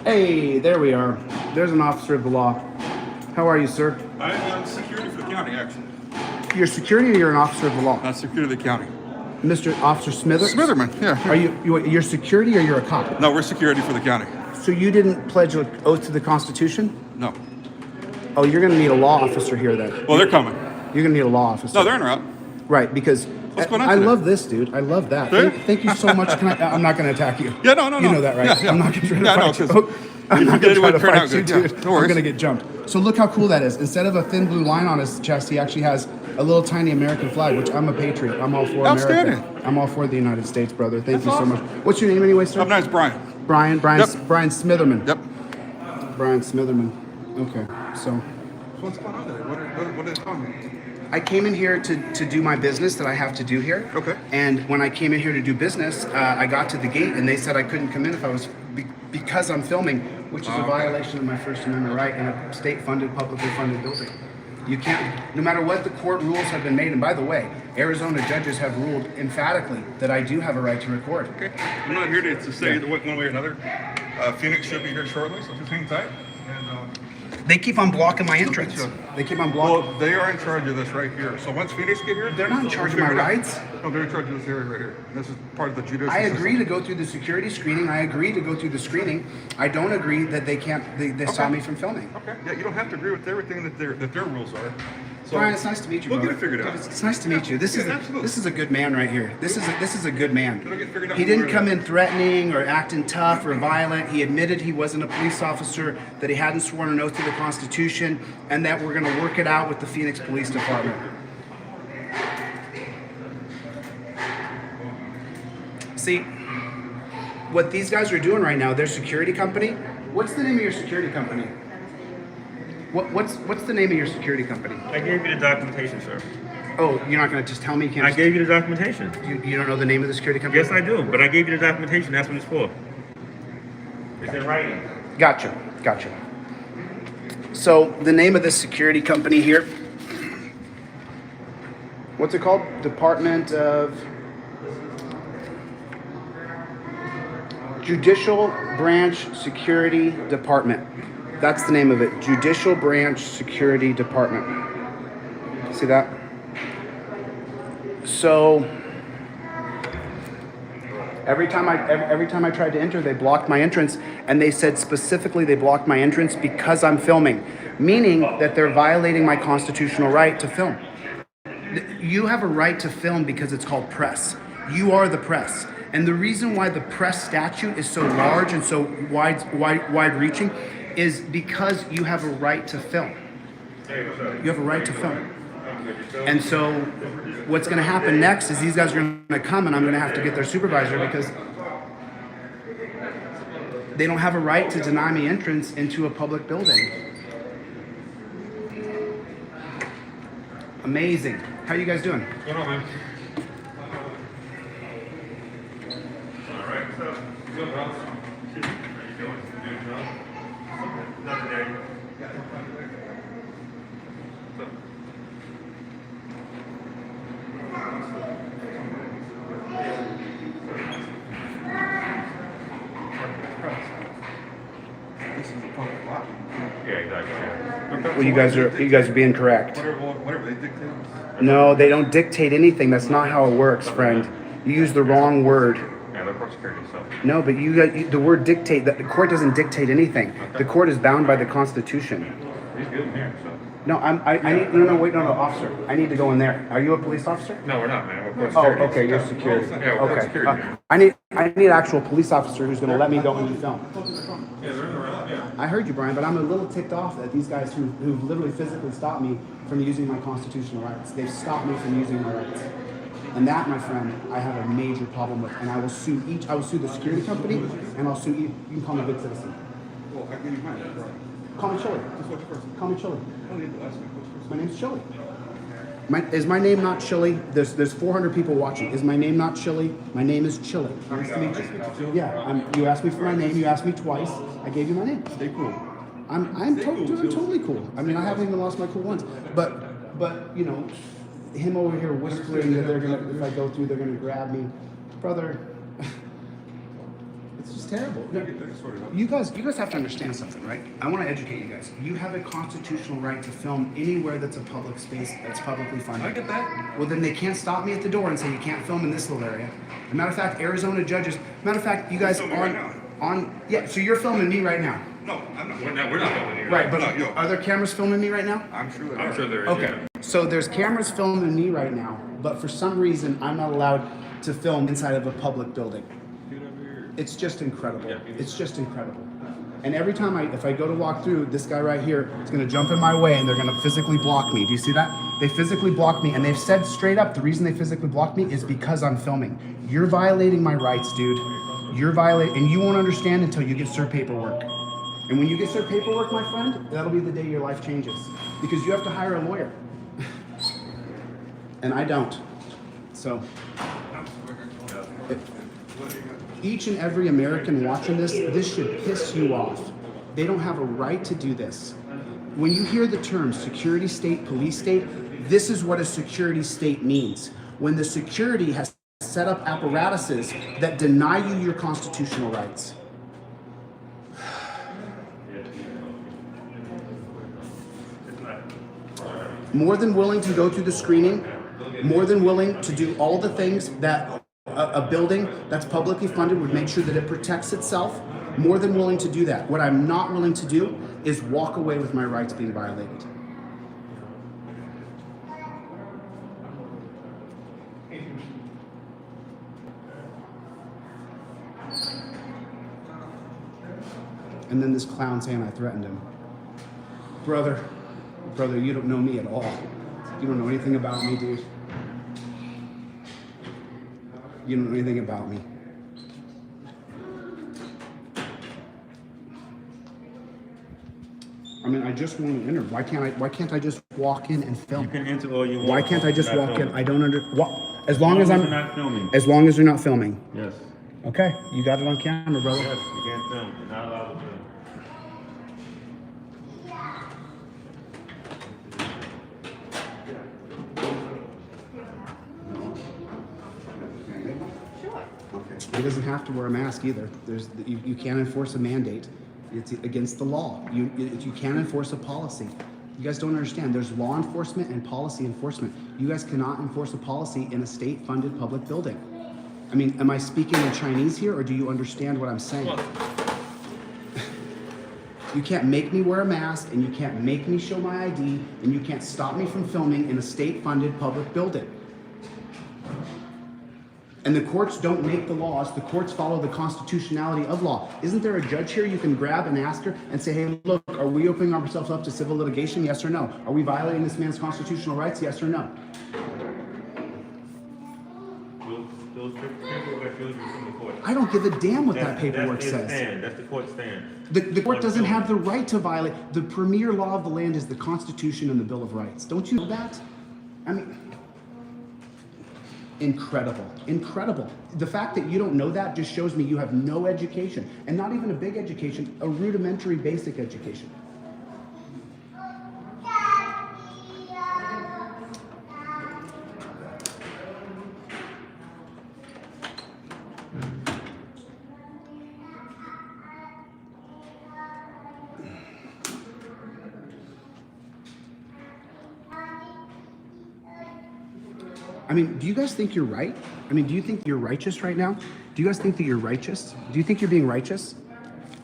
Hey, there we are. There's an officer of the law. How are you, sir? I am security for the county, actually. You're security or you're an officer of the law? Not security of the county. Mr. Officer Smithers? Smitherman, yeah. Are you're security or you're a cop? No, we're security for the county. So you didn't pledge an oath to the Constitution? No. Oh, you're gonna need a law officer here then. Well, they're coming. You're gonna need a law officer. No, they're en route. Right, because What's going on I today? love this, dude. I love that. Yeah. Thank you so much. I'm not gonna attack you. Yeah, no. You know that, right? Yeah, yeah. I'm not gonna try to Yeah, I know, fight you. 'cause I'm if not you gonna did, it try to would turn fight out you, good. Yeah, dude. no I'm worries. gonna get jumped. So look how cool that is. Instead of a thin blue line on his chest, he actually has a little tiny American flag, which I'm a patriot. I'm all for Outstanding. America. I'm all for the United States, brother. Thank That's you so awesome. much. What's your name anyway, sir? Up next, Brian. Brian. Brian. Yep. Brian Smitherman. Yep. Brian Smitherman. Okay. So What's going on today? What did it tell me? I came in here to do my business that I have to do here. Okay. And when I came in here to do business, I got to the gate and they said I couldn't come in if I was because I'm filming, which is a violation of my First Amendment right in a state-funded, publicly funded building. You can't, no matter what the court rules have been made. And by the way, Arizona judges have ruled emphatically that I do have a right to record. Okay. I'm not here to say one way or another. Phoenix should be here shortly, so just hang tight. And, They keep on blocking my entrance. They keep on blocking. well, they are in charge of this right here. So once Phoenix get here, They're not in charge of my figure it out. rights. No, they're in charge of this area right here. This is part of the judicial I system. agree to go through the security screening. I agree to go through the screening. I don't agree that they can't. They stop me from filming. Okay. Yeah, you don't have to agree with everything that their rules are. So Brian, it's nice to meet you. We'll brother. get it figured out. It's nice to meet you. This absolutely. is a good man right here. This is a good man. It'll get figured out He didn't one way or come in threatening or acting tough or violent. He admitted he wasn't a police officer, that he hadn't sworn an oath to the Constitution, and that we're going to work it out with the Phoenix Police Department. See, what these guys are doing right now, their security company. What's the name of your security company? What's the name of your security company? I gave you the documentation, sir. Oh, you're not going to just tell me? You can't I just- gave you the documentation. You don't know the name of the security company? Yes, I do, but I gave you the documentation. That's what it's for. It's in writing. Gotcha. So the name of this security company here, what's it called? Department of Judicial Branch Security Department. That's the name of it. Judicial Branch Security Department. See that? So every time I tried to enter, they blocked my entrance, and they said specifically they blocked my entrance because I'm filming, meaning that they're violating my constitutional right to film. You have a right to film because it's called press. You are the press. And the reason why the press statute is so large and so wide-reaching is because you have a right to film. You have a right to film. And so what's going to happen next is these guys are going to come and I'm going to have to get their supervisor because they don't have a right to deny me entrance into a public building. Amazing. How you guys doing? What's going on, man? All right, so good, bro. How you doing? Good, bro. Nothing there. Yeah, exactly. Well, you guys are being correct. Whatever they dictate. No, they don't dictate anything. That's not how it works, friend. You use the wrong word. Yeah, they're court security, so. No, but the word dictate, that the court doesn't dictate anything. The court is bound by the Constitution. He's good in here, so. No, wait, officer. I need to go in there. Are you a police officer? No, we're not, man. We're court Oh, security. okay, you're security. Yeah, we're court Okay. security. I need an actual police officer who's gonna let me go and film. Yeah, they're in the round, yeah. I heard you, Brian, but I'm a little ticked off at these guys who've literally physically stopped me from using my constitutional rights. They've stopped me from using my rights. And that, my friend, I have a major problem with. And I will sue the security company, and I'll sue you. You can call me a good citizen. Well, I give you mine. Call me Chille. Just what's first? Call me Chille. I don't need to ask me what's first. My name's Chille. Is my name not Chille? There's 400 people watching. Is my name not Chille? My name is Chille. Nice to meet you. Yeah, you asked me for my name. You asked me twice. I gave you my name. Stay cool. I'm totally cool. I mean, I haven't even lost my cool once. But you know, him over here whispering that they're gonna, if I go through, they're gonna grab me, brother. It's just terrible. No, you guys have to understand something, right? I want to educate you guys. You have a constitutional right to film anywhere that's a public space that's publicly funded. I get that. Well, then they can't stop me at the door and say you can't film in this little area. As a matter of fact, Arizona judges. Matter of fact, you guys filming right now. yeah. So you're filming me right now. No, I'm not. We're not filming here. Right, but No, yo. are there cameras filming me right now? I'm sure. I'm sure there is. Okay. Yeah. So there's cameras filming me right now, but for some reason I'm not allowed to film inside of a public building. It's just incredible. It's just incredible. And every time if I go to walk through, this guy right here is gonna jump in my way and they're gonna physically block me. Do you see that? They physically block me, and they've said straight up the reason they physically block me is because I'm filming. You're violating my rights, dude. You're violating, and you won't understand until you get served paperwork. And when you get served paperwork, my friend, that'll be the day your life changes. Because you have to hire a lawyer. And I don't. So, each and every American watching this should piss you off. They don't have a right to do this. When you hear the term security state, police state, this is what a security state means. When the security has set up apparatuses that deny you your constitutional rights. More than willing to go through the screening, more than willing to do all the things that a building that's publicly funded would make sure that it protects itself, more than willing to do that. What I'm not willing to do is walk away with my rights being violated. And then this clown saying I threatened him. Brother, you don't know me at all. You don't know anything about me, dude. You don't know anything about me. I mean, I just want to enter. Why can't I just walk in and film? You can enter all you want. Why can't I just Not walk in? filming. I don't as long as I'm you're not filming. As long as you're not filming. Yes. Okay, you got it on camera, brother. Yes, you can't film. You're not allowed to film. He doesn't have to wear a mask either. You can't enforce a mandate. It's against the law. You can't enforce a policy. You guys don't understand. There's law enforcement and policy enforcement. You guys cannot enforce a policy in a state-funded public building. I mean, am I speaking in Chinese here, or do you understand what I'm saying? You can't make me wear a mask, and you can't make me show my ID, and you can't stop me from filming in a state-funded public building. And the courts don't make the laws, the courts follow the constitutionality of law. Isn't there a judge here you can grab and ask her and say, hey, look, are we opening ourselves up to civil litigation? Yes or no? Are we violating this man's constitutional rights? Yes or no? Those paperwork shows you from the court. I don't give a damn what that paperwork That's says. stand. That's the court stand. The court doesn't have the right to violate. The premier law of the land is the Constitution and the Bill of Rights. Don't you know that? I mean, incredible, incredible. The fact that you don't know that just shows me you have no education, and not even a big education, a rudimentary basic education. I mean, do you guys think you're right? I mean, do you think you're righteous right now? Do you guys think that you're righteous? Do you think you're being righteous?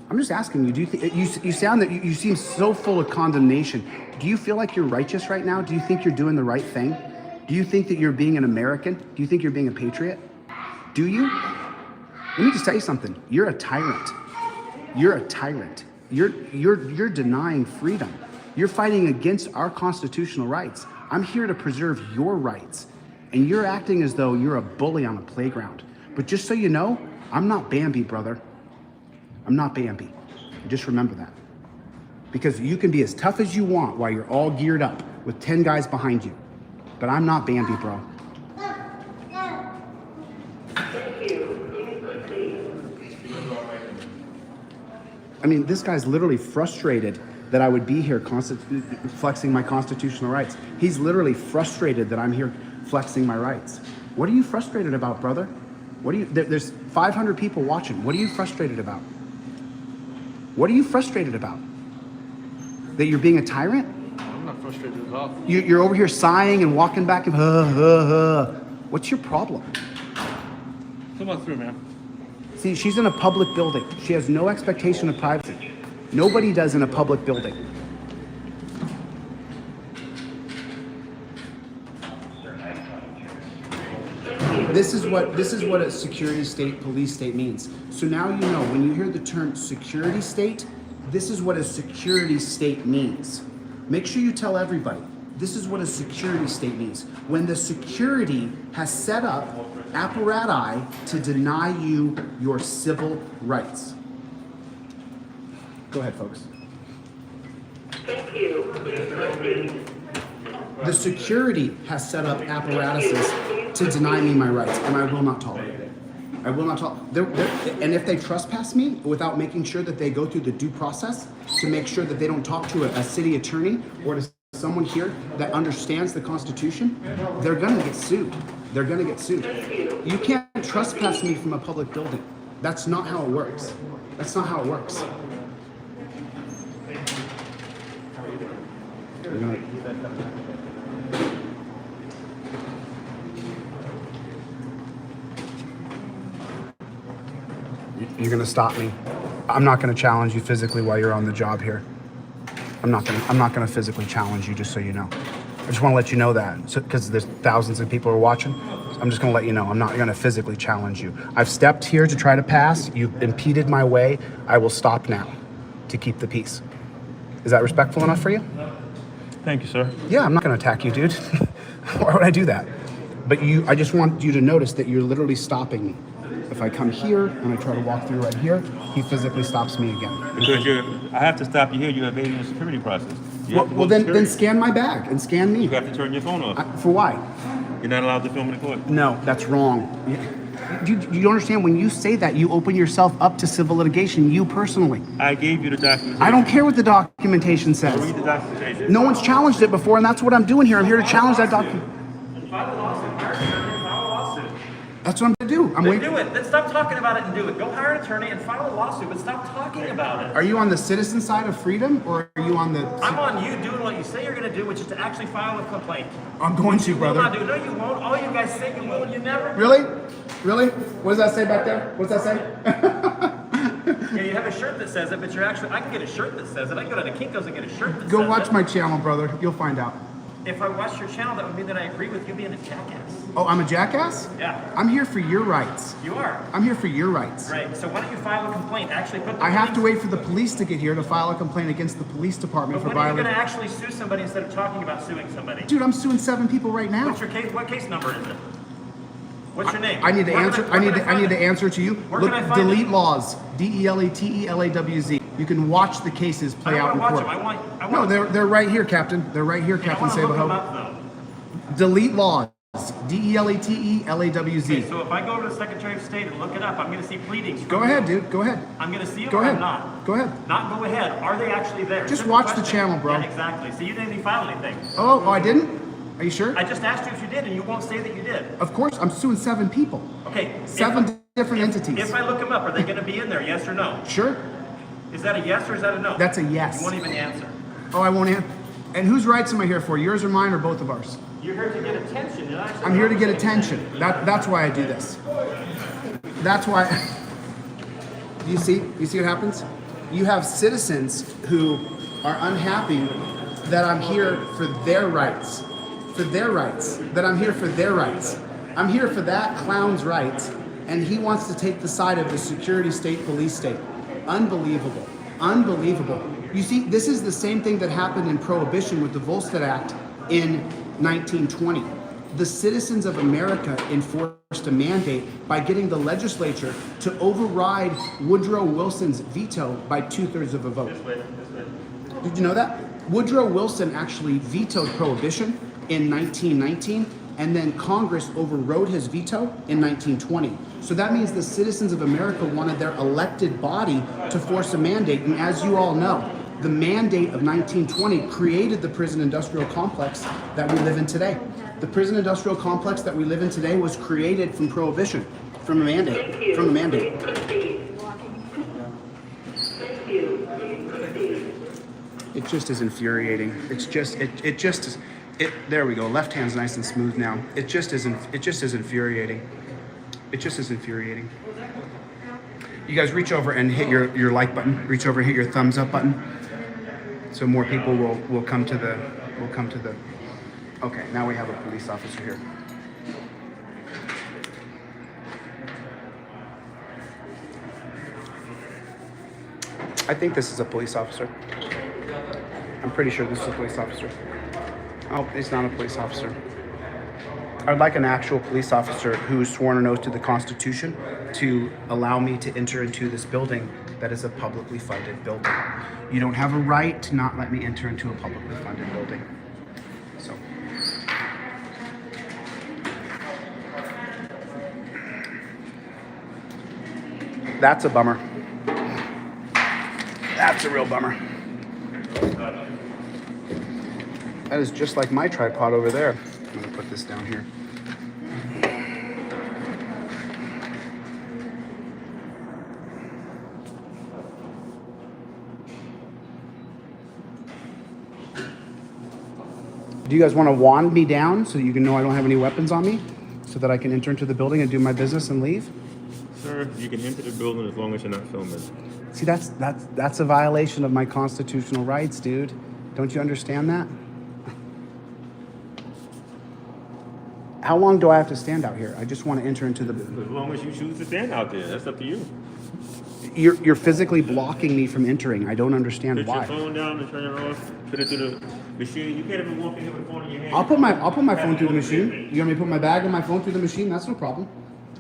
I'm just asking you, do you think, you sound that you seem so full of condemnation. Do you feel like you're righteous right now? Do you think you're doing the right thing? Do you think that you're being an American? Do you think you're being a patriot? Do you? Let me just tell you something. You're a tyrant. You're a tyrant. You're denying freedom. You're fighting against our constitutional rights. I'm here to preserve your rights. And you're acting as though you're a bully on a playground. But just so you know, I'm not Bambi, brother. I'm not Bambi. Just remember that. Because you can be as tough as you want while you're all geared up with 10 guys behind you. But I'm not Bambi, bro. I mean, this guy's literally frustrated that I would be here flexing my constitutional rights. He's literally frustrated that I'm here flexing my rights. What are you frustrated about, brother? There's 500 people watching. What are you frustrated about? What are you frustrated about? That you're being a tyrant? I'm not frustrated at all. You're over here sighing and walking back and What's your problem? Come on through, man. See, she's in a public building. She has no expectation of privacy. Nobody does in a public building. This is what a security state, police state means. So now you know when you hear the term security state, this is what a security state means. Make sure you tell everybody. This is what a security state means. When the security has set up apparati to deny you your civil rights. Go ahead, folks. Thank you. The security has set up apparatuses to deny me my rights, and I will not tolerate it. I will not tolerate. And if they trespass me without making sure that they go through the due process to make sure that they don't talk to a city attorney or to someone here that understands the Constitution, they're gonna get sued. They're gonna get sued. You can't trespass me from a public building. That's not how it works. That's not how it works. You're gonna stop me. I'm not gonna challenge you physically while you're on the job here. I'm not gonna physically challenge you, just so you know. I just want to let you know that, because there's thousands of people who are watching. I'm just gonna let you know I'm not gonna physically challenge you. I've stepped here to try to pass. You've impeded my way. I will stop now to keep the peace. Is that respectful enough for you? Thank you, sir. Yeah, I'm not gonna attack you, dude. Why would I do that? But I just want you to notice that you're literally stopping me. If I come here and I try to walk through right here, he physically stops me again. Because I have to stop you here. You're evading the security process. Well, then scan my bag and scan me. You have to turn your phone off. For why? You're not allowed to film in court. No, that's wrong. You understand, when you say that, you open yourself up to civil litigation, you personally. I gave you the documentation. I don't care what the documentation says. Read the documentation. No one's challenged it before, and that's what I'm doing here. I'm here to challenge that document. File a lawsuit. Hire an attorney and file a lawsuit. That's what I'm gonna do. I'm Then waiting. do it. Then stop talking about it and do it. Go hire an attorney and file a lawsuit, but stop talking about it. Are you on the citizen side of freedom, or are you on the... I'm on you doing what you say you're going to do, which is to actually file a complaint. I'm going to, You will not brother. do. No, you won't. All you guys say you will, and you never. Really? Really? What does that say back there? What's that say? Yeah, you have a shirt that says it, but you're actually. I can get a shirt that says it. I can go to the Kinko's and get a shirt that Go says watch it. my channel, brother. You'll find out. If I watch your channel, that would mean that I agree with you being a jackass. Oh, I'm a jackass? Yeah. I'm here for your rights. You are. I'm here for your rights. Right. So why don't you file a complaint? Actually put the I have to police- wait for the police to get here to file a complaint against the police department But for when are you going violating... to actually sue somebody instead of talking about suing somebody? Dude, I'm suing 7 people right now. What's your case? What case number is it? What's your name? I need to Where can answer. where I need can to. I find need to it? answer to you. Where Look, can I find delete it? laws. DELETELAWZ. You can watch the cases play I don't out in wanna court. watch them. I No, want. they're right here, Captain. They're right here, I Captain want to look them Sabaho. up though. Delete laws. DELETELAWZ. Okay, so if I go to the Secretary of State and look it up, I'm going to see pleadings. from Go ahead, you. dude. Go ahead. I'm going to see them Go or ahead. I'm not. Go ahead. Not go ahead. Are they actually there? Just Simple watch the question. channel, bro. Yeah, exactly. So you didn't even file anything. Oh, I didn't. Are you sure? I just asked you if you did, and you won't say that you did. Of course, I'm suing 7 people. Okay. 7 different entities. If I look them up, are they going to be in there? Yes or no? Sure. Is that a yes or is that a no? That's a yes. You won't even answer. Oh, I won't answer. And whose rights am I here for? Yours or mine, or both of ours? You're here to get attention. You're not actually I'm here to get attention. That's why I do this. That's why. You see what happens? You have citizens who are unhappy that I'm here for their rights. For their rights. That I'm here for their rights. I'm here for that clown's rights, and he wants to take the side of the security state, police state. Unbelievable. Unbelievable. You see, this is the same thing that happened in Prohibition with the Volstead Act in 1920. The citizens of America enforced a mandate by getting the legislature to override Woodrow Wilson's veto by 2/3 of a vote. Did you know that? Woodrow Wilson actually vetoed Prohibition in 1919, and then Congress overrode his veto in 1920. So that means the citizens of America wanted their elected body to force a mandate, and as you all know, the mandate of 1920 created the prison industrial complex that we live in today. The prison industrial complex that we live in today was created from Prohibition, from a mandate, from a mandate. It just is infuriating. It's just, it just is, there we go. Left hand's nice and smooth now. It just is infuriating. It just is infuriating. You guys reach over and hit your like button. Reach over and hit your thumbs up button. So more people will come to the, okay, now we have a police officer here. I think this is a police officer. I'm pretty sure this is a police officer. Oh, it's not a police officer. I'd like an actual police officer who's sworn an oath to the Constitution to allow me to enter into this building that is a publicly funded building. You don't have a right to not let me enter into a publicly funded building. So. That's a bummer. That's a real bummer. That is just like my tripod over there. I'm gonna put this down here. Do you guys want to wand me down so you can know I don't have any weapons on me? So that I can enter into the building and do my business and leave? Sir, you can enter the building as long as you're not filming. See, that's a violation of my constitutional rights, dude. Don't you understand that? How long do I have to stand out here? I just want to enter into the... As long as you choose to stand out there, that's up to you. You're physically blocking me from entering. I don't understand Put why. your phone down and turn it off. Put it to the machine. You can't even walk in here with a phone in your hand. I'll put my phone through the machine. You want me to put my bag and my phone through the machine? That's no problem.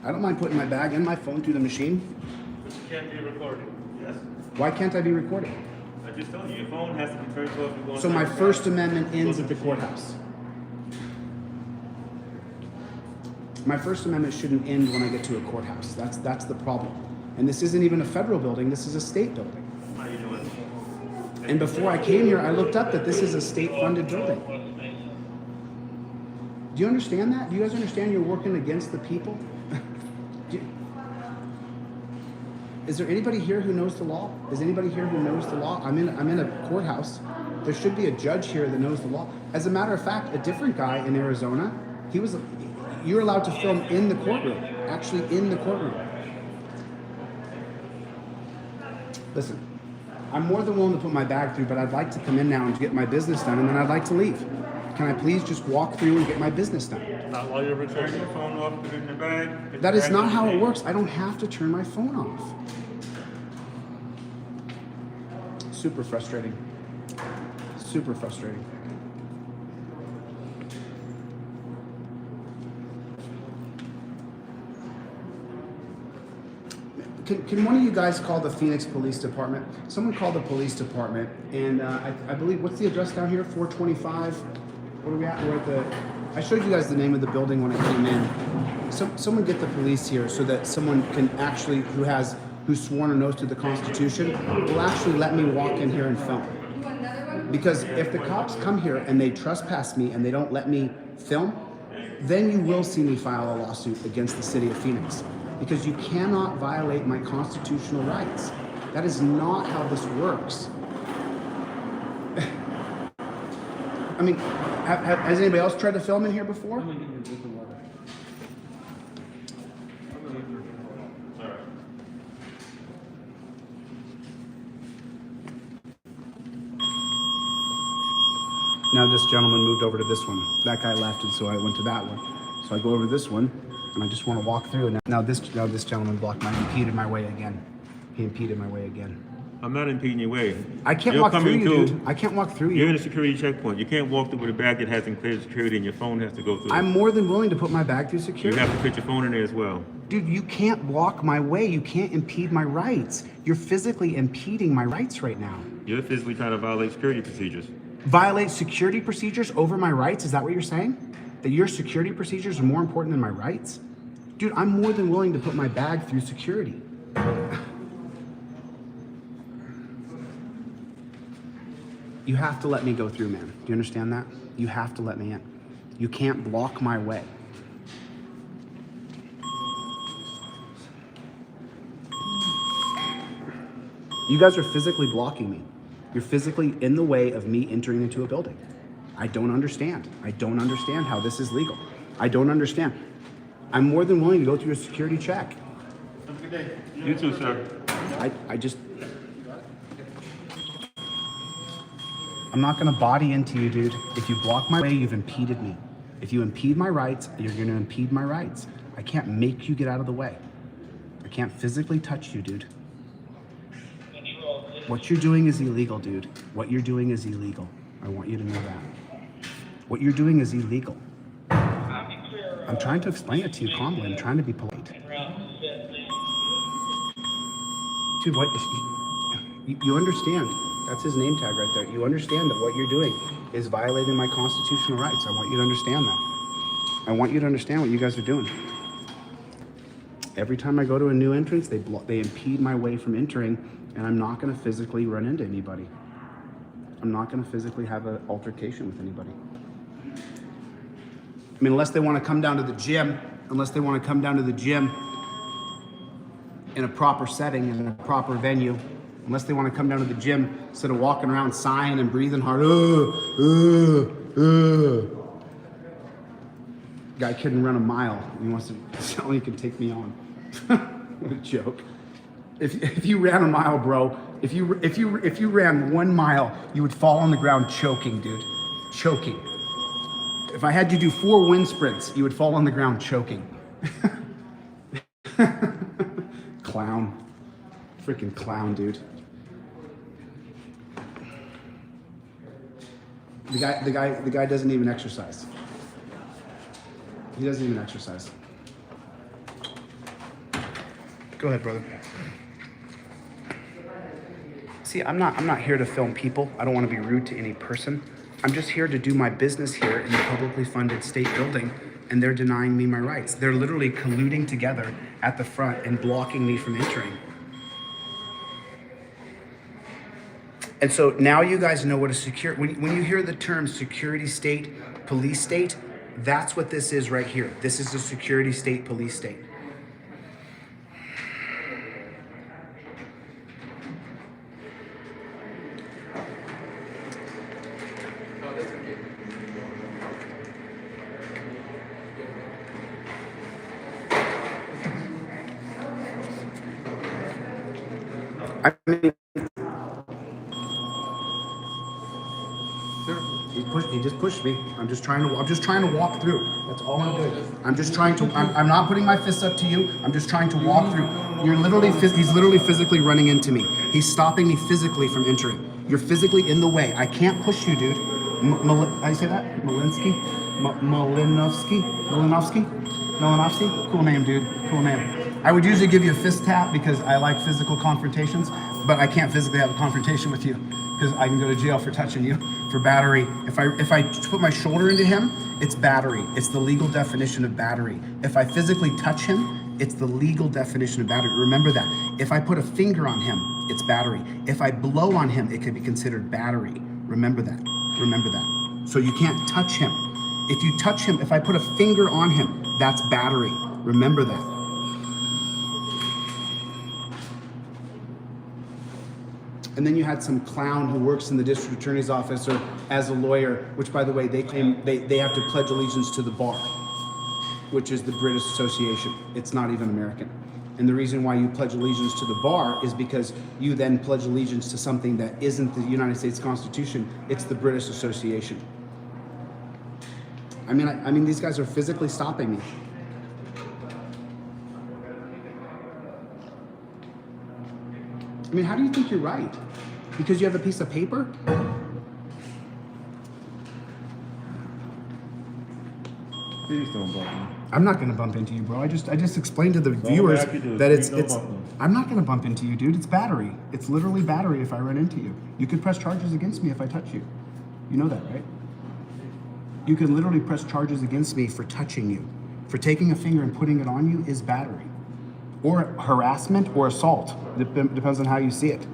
I don't mind putting my bag and my phone through the machine. But you can't be recorded. Yes. Why can't I be recorded? I just told you, your phone has to be turned off. So my First Amendment ends at the courthouse. My First Amendment shouldn't end when I get to a courthouse. That's the problem. And this isn't even a federal building, this is a state building. How you doing? And before I came here, I looked up that this is a state-funded building. Do you understand that? Do you guys understand you're working against the people? Is there anybody here who knows the law? Is anybody here who knows the law? I'm in a courthouse. There should be a judge here that knows the law. As a matter of fact, a different guy in Arizona, you're allowed to film in the courtroom, actually in the courtroom. Listen, I'm more than willing to put my bag through, but I'd like to come in now and get my business done, and then I'd like to leave. Can I please just walk through and get my business done? Not while you're returning your phone off, put it in the bag. That is not how it works. I don't have to turn my phone off. Super frustrating. Super frustrating. Can one of you guys call the Phoenix Police Department? Someone called the police department, and I believe, what's the address down here? 425? What are we at? We're at the... I showed you guys the name of the building when I came in. Someone get the police here so that someone can actually, who's sworn an oath to the Constitution, will actually let me walk in here and film. Because if the cops come here and they trespass me and they don't let me film, then you will see me file a lawsuit against the city of Phoenix. Because you cannot violate my constitutional rights. That is not how this works. I mean, has anybody else tried to film in here before? Now this gentleman moved over to this one. That guy left, and so I went to that one. So I go over to this one, and I just want to walk through. And now this gentleman impeded my way again. He impeded my way again. I'm not impeding your way. I can't walk through you, dude. I can't walk through you. You're in a security checkpoint. You can't walk through with a bag that hasn't cleared security, and your phone has to go through. I'm more than willing to put my bag through security. You have to put your phone in there as well. Dude, you can't block my way. You can't impede my rights. You're physically impeding my rights right now. You're physically trying to violate security procedures. Violate security procedures over my rights? Is that what you're saying? That your security procedures are more important than my rights? Dude, I'm more than willing to put my bag through security. You have to let me go through, man. Do you understand that? You have to let me in. You can't block my way. You guys are physically blocking me. You're physically in the way of me entering into a building. I don't understand. I don't understand how this is legal. I don't understand. I'm more than willing to go through a security check. Have a good day. You too, sir. I'm not gonna body into you, dude. If you block my way, you've impeded me. If you impede my rights, you're gonna impede my rights. I can't make you get out of the way. I can't physically touch you, dude. When you roll this What you're doing is illegal, dude. What you're doing is illegal. I want you to know that. What you're doing is illegal. I'm trying to explain it to you calmly. I'm trying to be polite. Dude, what? You understand? That's his name tag right there. You understand that what you're doing is violating my constitutional rights. I want you to understand that. I want you to understand what you guys are doing. Every time I go to a new entrance, they impede my way from entering, and I'm not going to physically run into anybody. I'm not going to physically have an altercation with anybody. I mean, unless they want to come down to the gym, in a proper setting, in a proper venue, unless they want to come down to the gym instead of walking around sighing and breathing hard. Guy couldn't run a mile. He wants to tell me he can take me on. What a joke. If you ran a mile, bro, if you ran 1 mile, you would fall on the ground choking, dude. Choking. If I had you do 4 wind sprints, you would fall on the ground choking. Clown. Freaking clown, dude. The guy doesn't even exercise. He doesn't even exercise. Go ahead, brother. See, I'm not here to film people. I don't want to be rude to any person. I'm just here to do my business here in the publicly funded state building, and they're denying me my rights. They're literally colluding together at the front and blocking me from entering. And so now you guys know what a when you hear the term security state, police state, that's what this is right here. This is a security state, police state. I mean, he just pushed me. I'm just trying to walk through. That's all I'm doing. I'm not putting my fists up to you. I'm just trying to walk through. He's literally physically running into me. He's stopping me physically from entering. You're physically in the way. I can't push you, dude. How do you say that? Malinovsky? Cool name, dude. Cool name. I would usually give you a fist tap because I like physical confrontations, but I can't physically have a confrontation with you because I can go to jail for touching you for battery. If I put my shoulder into him, it's battery. It's the legal definition of battery. If I physically touch him, it's the legal definition of battery. Remember that. If I put a finger on him, it's battery. If I blow on him, it could be considered battery. Remember that. Remember that. So you can't touch him. If you touch him, if I put a finger on him, that's battery. Remember that. And then you had some clown who works in the district attorney's office or as a lawyer, which by the way, they claim they have to pledge allegiance to the bar, which is the British Association. It's not even American. And the reason why you pledge allegiance to the bar is because you then pledge allegiance to something that isn't the United States Constitution, it's the British Association. I mean, these guys are physically stopping me. I mean, how do you think you're right? Because you have a piece of paper? Please don't bump me. I'm not gonna bump into you, bro. I just explained to the viewers that it's I'm not gonna bump into you, dude. It's battery. It's literally battery if I run into you. You could press charges against me if I touch you. You know that, right? You can literally press charges against me for touching you. For taking a finger and putting it on you is battery. Or harassment or assault. Depends on how you see it.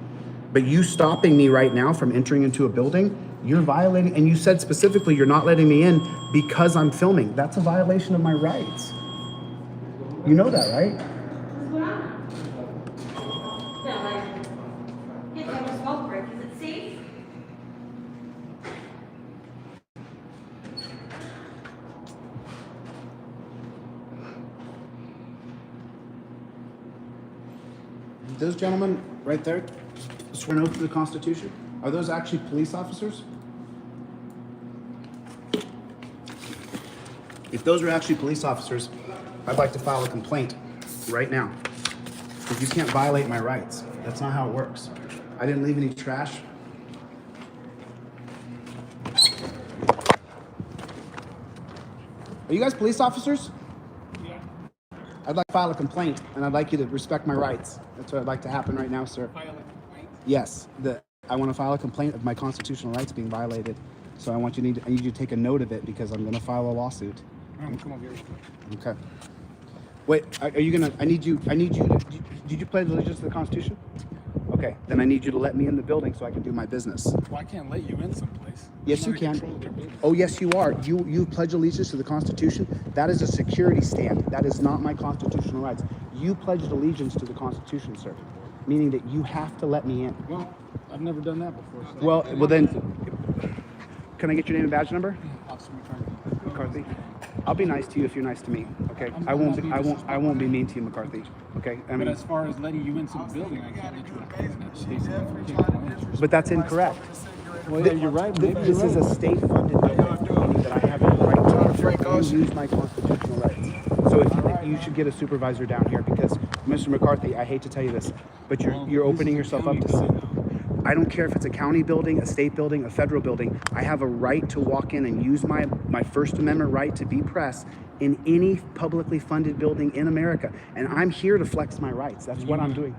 But you stopping me right now from entering into a building, you're violating, and you said specifically you're not letting me in because I'm filming. That's a violation of my rights. You know that, right? Is it safe? Those gentlemen right there, swear an oath to the Constitution, are those actually police officers? If those are actually police officers, I'd like to file a complaint right now. Because you can't violate my rights. That's not how it works. I didn't leave any trash. Are you guys police officers? Yeah. I'd like to file a complaint, and I'd like you to respect my rights. That's what I'd like to happen right now, sir. File a complaint? Yes. I want to file a complaint of my constitutional rights being violated. So I need you to take a note of it because I'm going to file a lawsuit. Come over here. Okay. Wait, are you gonna? I need you to. Did you pledge allegiance to the Constitution? Okay, then I need you to let me in the building so I can do my business. Well, I can't let you in someplace. Yes, you can. Oh, yes, you are. You pledge allegiance to the Constitution. That is a security stand. That is not my constitutional rights. You pledged allegiance to the Constitution, sir, meaning that you have to let me in. Well, I've never done that before. So. Well, then, can I get your name and badge number? Officer McCarthy. McCarthy. I'll be nice to you if you're nice to me. Okay. I won't be mean to you, McCarthy. Okay. But as far as letting you into the building, I can't let you in. But that's incorrect. Well, yeah, you're right. This is a state-funded building, meaning that I have a right to use my constitutional rights. So if you should get a supervisor down here because, Mr. McCarthy, I hate to tell you this, but you're opening yourself up to. I don't care if it's a county building, a state building, a federal building. I have a right to walk in and use my First Amendment right to be press in any publicly funded building in America. And I'm here to flex my rights. That's what I'm doing.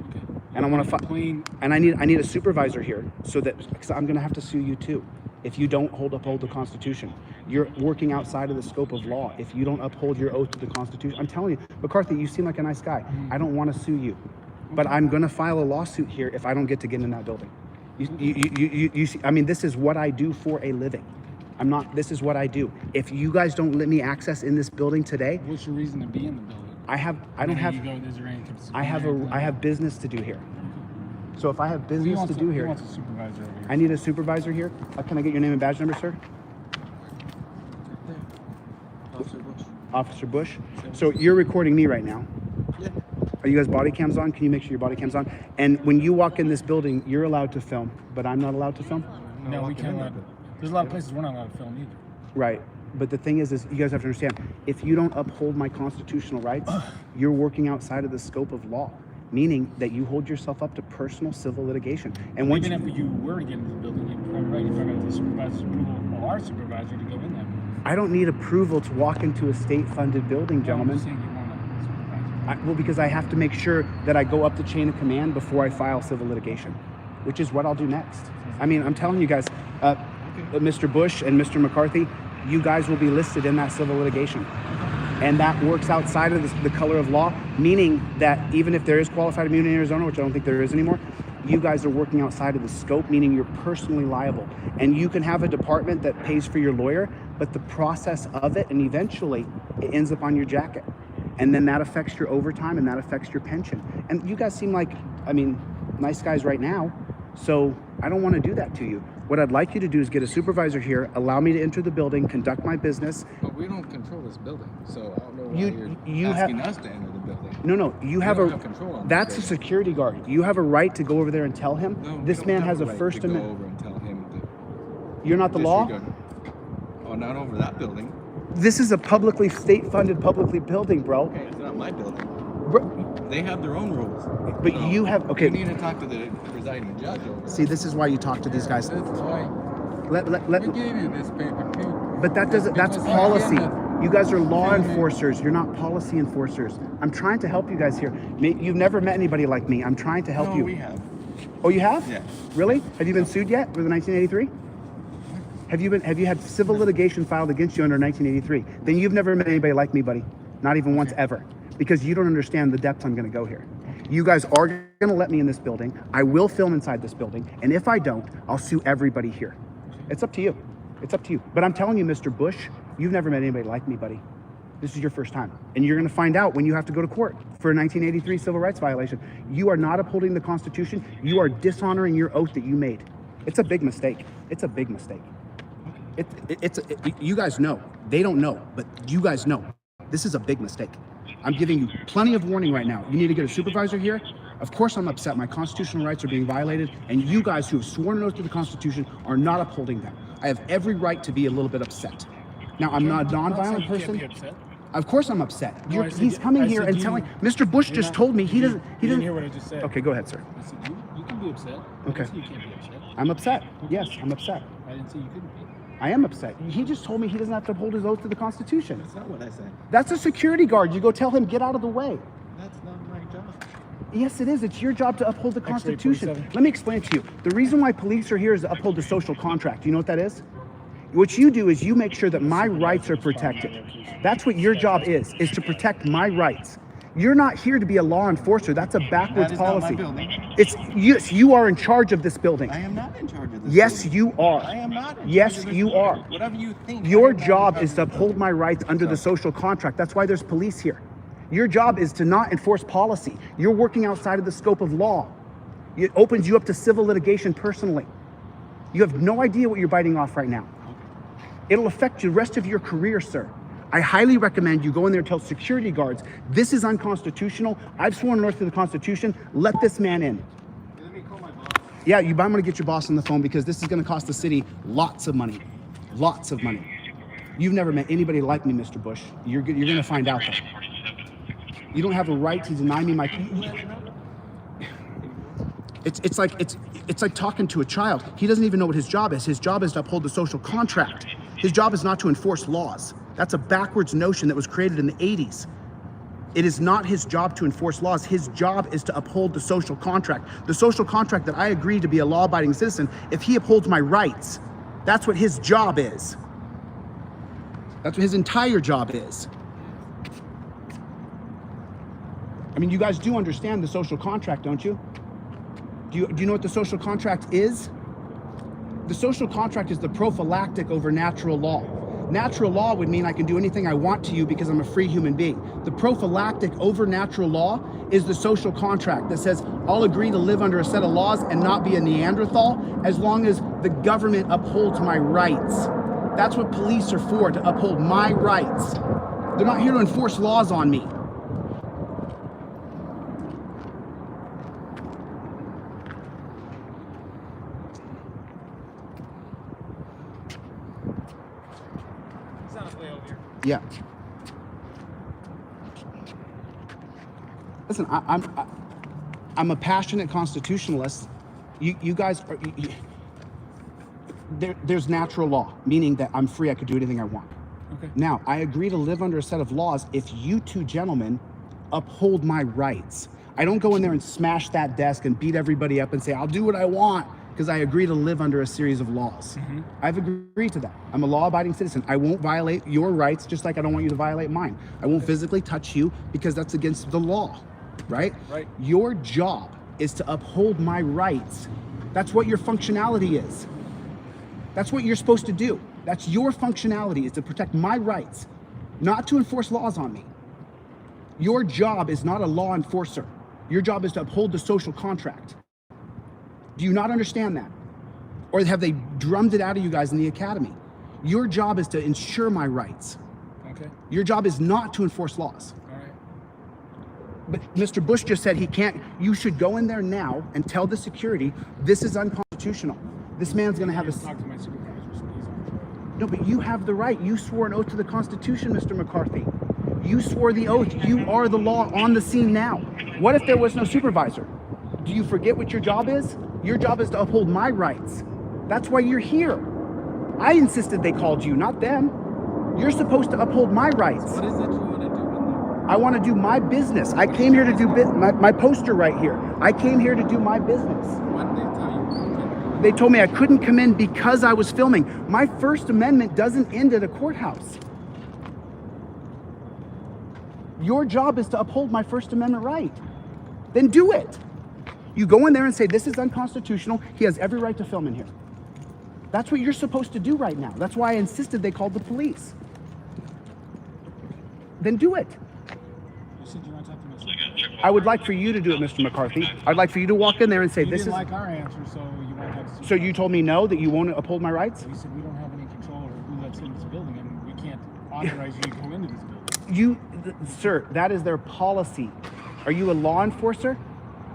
And I want to and I need a supervisor here so that, because I'm going to have to sue you too if you don't uphold the Constitution. You're working outside of the scope of law if you don't uphold your oath to the Constitution. I'm telling you, McCarthy, you seem like a nice guy. I don't want to sue you, but I'm going to file a lawsuit here if I don't get to get in that building. You see, I mean, this is what I do for a living. This is what I do. If you guys don't let me access in this building today. What's your reason to be in the building? I have business to do here. So if I have business to do here. He wants a supervisor over here. I need a supervisor here. Can I get your name and badge number, sir? Officer Bush. Officer Bush. So you're recording me right now. Yeah. Are you guys body cams on? Can you make sure your body cam's on? And when you walk in this building, you're allowed to film, but I'm not allowed to film? No, we cannot. There's a lot of places we're not allowed to film either. Right. But the thing is you guys have to understand, if you don't uphold my constitutional rights, you're working outside of the scope of law, meaning that you hold yourself up to personal civil litigation. And even if you were to get into the building, you'd probably right, you'd probably have the supervisor's approval or our supervisor to go in there. I don't need approval to walk into a state-funded building, gentlemen. I'm saying you want a supervisor. Well, because I have to make sure that I go up the chain of command before I file civil litigation, which is what I'll do next. I mean, I'm telling you guys, Mr. Bush and Mr. McCarthy, you guys will be listed in that civil litigation. And that works outside of the color of law, meaning that even if there is qualified immunity in Arizona, which I don't think there is anymore, you guys are working outside of the scope, meaning you're personally liable. And you can have a department that pays for your lawyer, but the process of it, and eventually it ends up on your jacket. And then that affects your overtime and that affects your pension. And you guys seem like, I mean, nice guys right now. So I don't want to do that to you. What I'd like you to do is get a supervisor here, allow me to enter the building, conduct my business. But we don't control this building, so I don't know why you're asking us to enter the building. No, you have control on that's a security guard. You have a right to go over there and tell him. No, this man has a First Amendment. Go over and tell him You're not the law? Oh, not over that building. This is a publicly state-funded building, bro. Okay, it's not my building. Bro, they have their own rules. But so you have, okay. You need to talk to the presiding judge over See, this is why you talk to these guys. That's why we gave you this paper too. But that's policy. You guys are law enforcers. You're not policy enforcers. I'm trying to help you guys here. You've never met anybody like me. I'm trying to help you. We have. Oh, you have? Yeah. Really? Have you been sued yet for the 1983? Have you had civil litigation filed against you under 1983? Then you've never met anybody like me, buddy. Not even once ever. Because you don't understand the depths I'm going to go here. You guys are going to let me in this building. I will film inside this building. And if I don't, I'll sue everybody here. It's up to you. It's up to you. But I'm telling you, Mr. Bush, you've never met anybody like me, buddy. This is your first time. And you're going to find out when you have to go to court for a 1983 civil rights violation. You are not upholding the Constitution. You are dishonoring your oath that you made. It's a big mistake. It's a big mistake. You guys know. They don't know, but you guys know. This is a big mistake. I'm giving you plenty of warning right now. You need to get a supervisor here. Of course I'm upset. My constitutional rights are being violated, and you guys who have sworn an oath to the Constitution are not upholding them. I have every right to be a little bit upset. Now, I'm not a nonviolent person. Of course I'm upset. He's coming here and telling... Mr. Bush just told me he doesn't... You didn't hear what I just said. Okay, go ahead, sir. I said, you can can be upset. Okay. I didn't say you can't be upset. I'm upset. Yes, I'm upset. I didn't say you couldn't be. I am upset. He just told me he doesn't have to uphold his oath to the Constitution. That's not what I said. That's a security guard. You go tell him, get out of the way. That's not my job. Yes, it is. It's your job to uphold the X-ray Constitution. 47. Let me explain it to you. The reason why police are here is to uphold the social contract. Do you know what that is? What you do is you make sure that my rights are protected. That's what your job is to protect my rights. You're not here to be a law enforcer. That's a backwards That is policy. not my building. Yes, you are in charge of this building. I am not in charge of this. Yes, building. you are. I am not. Yes, you are. Whatever you think. Your job is to uphold my rights under the social contract. That's why there's police here. Your job is to not enforce policy. You're working outside of the scope of law. It opens you up to civil litigation personally. You have no idea what you're biting off right now. It'll affect the rest of your career, sir. I highly recommend you go in there and tell security guards, this is unconstitutional. I've sworn an oath to the Constitution. Let this man in. Let me call my boss. Yeah, I'm going to get your boss on the phone because this is going to cost the city lots of money. Lots of money. You've never met anybody like me, Mr. Bush. You're going to find out that. You don't have a right to deny me my... It's like talking to a child. He doesn't even know what his job is. His job is to uphold the social contract. His job is not to enforce laws. That's a backwards notion that was created in the 80s. It is not his job to enforce laws. His job is to uphold the social contract. The social contract that I agree to be a law-abiding citizen, if he upholds my rights, that's what his job is. That's what his entire job is. I mean, you guys do understand the social contract, don't you? Do you know what the social contract is? The social contract is the prophylactic over natural law. Natural law would mean I can do anything I want to you because I'm a free human being. The prophylactic over natural law is the social contract that says I'll agree to live under a set of laws and not be a Neanderthal as long as the government upholds my rights. That's what police are for, to uphold my rights. They're not here to enforce laws on me. Yeah. Listen, I'm a passionate constitutionalist. You guys are. There's natural law, meaning that I'm free. I could do anything I want. Okay. Now, I agree to live under a set of laws if you two gentlemen uphold my rights. I don't go in there and smash that desk and beat everybody up and say, I'll do what I want, because I agree to live under a series of laws. Mm-hmm. I've agreed to that. I'm a law-abiding citizen. I won't violate your rights, just like I don't want you to violate mine. I won't physically touch you because that's against the law, right? Right. Your job is to uphold my rights. That's what your functionality is. That's what you're supposed to do. That's your functionality, is to protect my rights, not to enforce laws on me. Your job is not a law enforcer. Your job is to uphold the social contract. Do you not understand that? Or have they drummed it out of you guys in the academy? Your job is to ensure my rights. Okay. Your job is not to enforce laws. All right. But Mr. Bush just said he can't. You should go in there now and tell the security, this is unconstitutional. This man's going to have a... Talk to my supervisor, so he's on. No, but you have the right. You swore an oath to the Constitution, Mr. McCarthy. You swore the oath. You are the law on the scene now. What if there was no supervisor? Do you forget what your job is? Your job is to uphold my rights. That's why you're here. I insisted they called you, not them. You're supposed to uphold my rights. What is it you want to do in there? I want to do my business. I came here to do my poster right here. I came here to do my business. What did they tell you? They told me I couldn't come in because I was filming. My First Amendment doesn't end at a courthouse. Your job is to uphold my First Amendment right. Then do it. You go in there and say, this is unconstitutional. He has every right to film in here. That's what you're supposed to do right now. That's why I insisted they called the police. Then do it. You said you want to talk to my supervisor. I would like for you to do it, Mr. McCarthy. I'd like for you to walk in there and say, You this didn't is... like our answer, so you want to talk to the So you told me no, that you won't uphold my rights? We said we don't have any control over who lets in this building, and we can't authorize you to go into this building. Sir, that is their policy. Are you a law enforcer?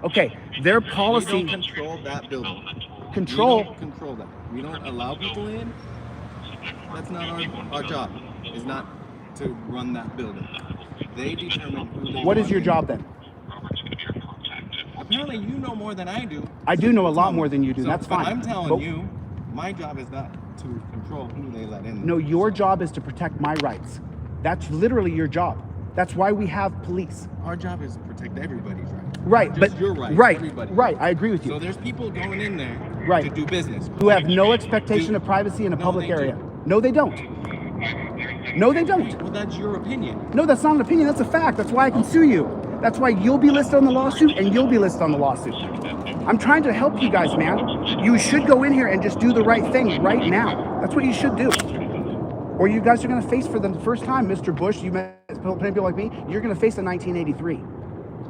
Okay, their policy... We don't control that building. Control? We don't control that. We don't allow people in. That's not our job. It's not to run that building. They determine who they What is want your in. job then? Apparently, you know more than I do. I do know a lot more than you do. So, That's but fine. I'm telling But- you, my job is not to control who they let in. No, your job is to protect my rights. That's literally your job. That's why we have police. Our job is to protect everybody's rights. Right, Not but just your rights, right, everybody. right. I agree with you. So there's people going in there Right. to do business. Who have no expectation of privacy in a No, public they area. do. No, they don't. No, they don't. Well, that's your opinion. No, that's not an opinion. That's a fact. That's why I can sue you. That's why you'll be listed on the lawsuit and you'll be listed on the lawsuit. I'm trying to help you guys, man. You should go in here and just do the right thing right now. That's what you should do. Or you guys are going to face for the first time, Mr. Bush, you met plenty of people like me, you're going to face a 1983.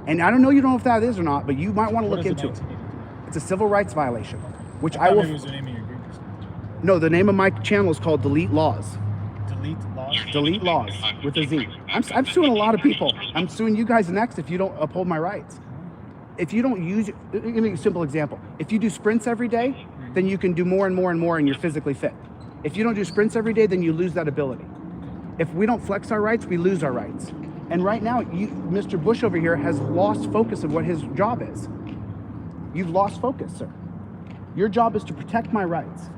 And I don't know, you don't know if that is or not, but you might want to look into it. It's a civil rights violation, which I will... Maybe it was the name of your group or something. No, the name of my channel is called Delete Laws. Delete laws? Delete Laws with a Z. I'm suing a lot of people. I'm suing you guys next if you don't uphold my rights. If you don't use, give me a simple example. If you do sprints every day, then you can do more and more and more and you're physically fit. If you don't do sprints every day, then you lose that ability. If we don't flex our rights, we lose our rights. And right now, Mr. Bush over here has lost focus of what his job is. You've lost focus, sir. Your job is to protect my rights.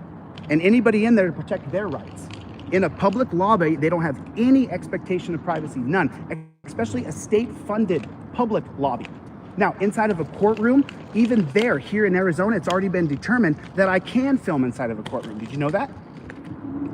And anybody in there to protect their rights. In a public lobby, they don't have any expectation of privacy, none, especially a state-funded public lobby. Now, inside of a courtroom, even there, here in Arizona, it's already been determined that I can film inside of a courtroom. Did you know that?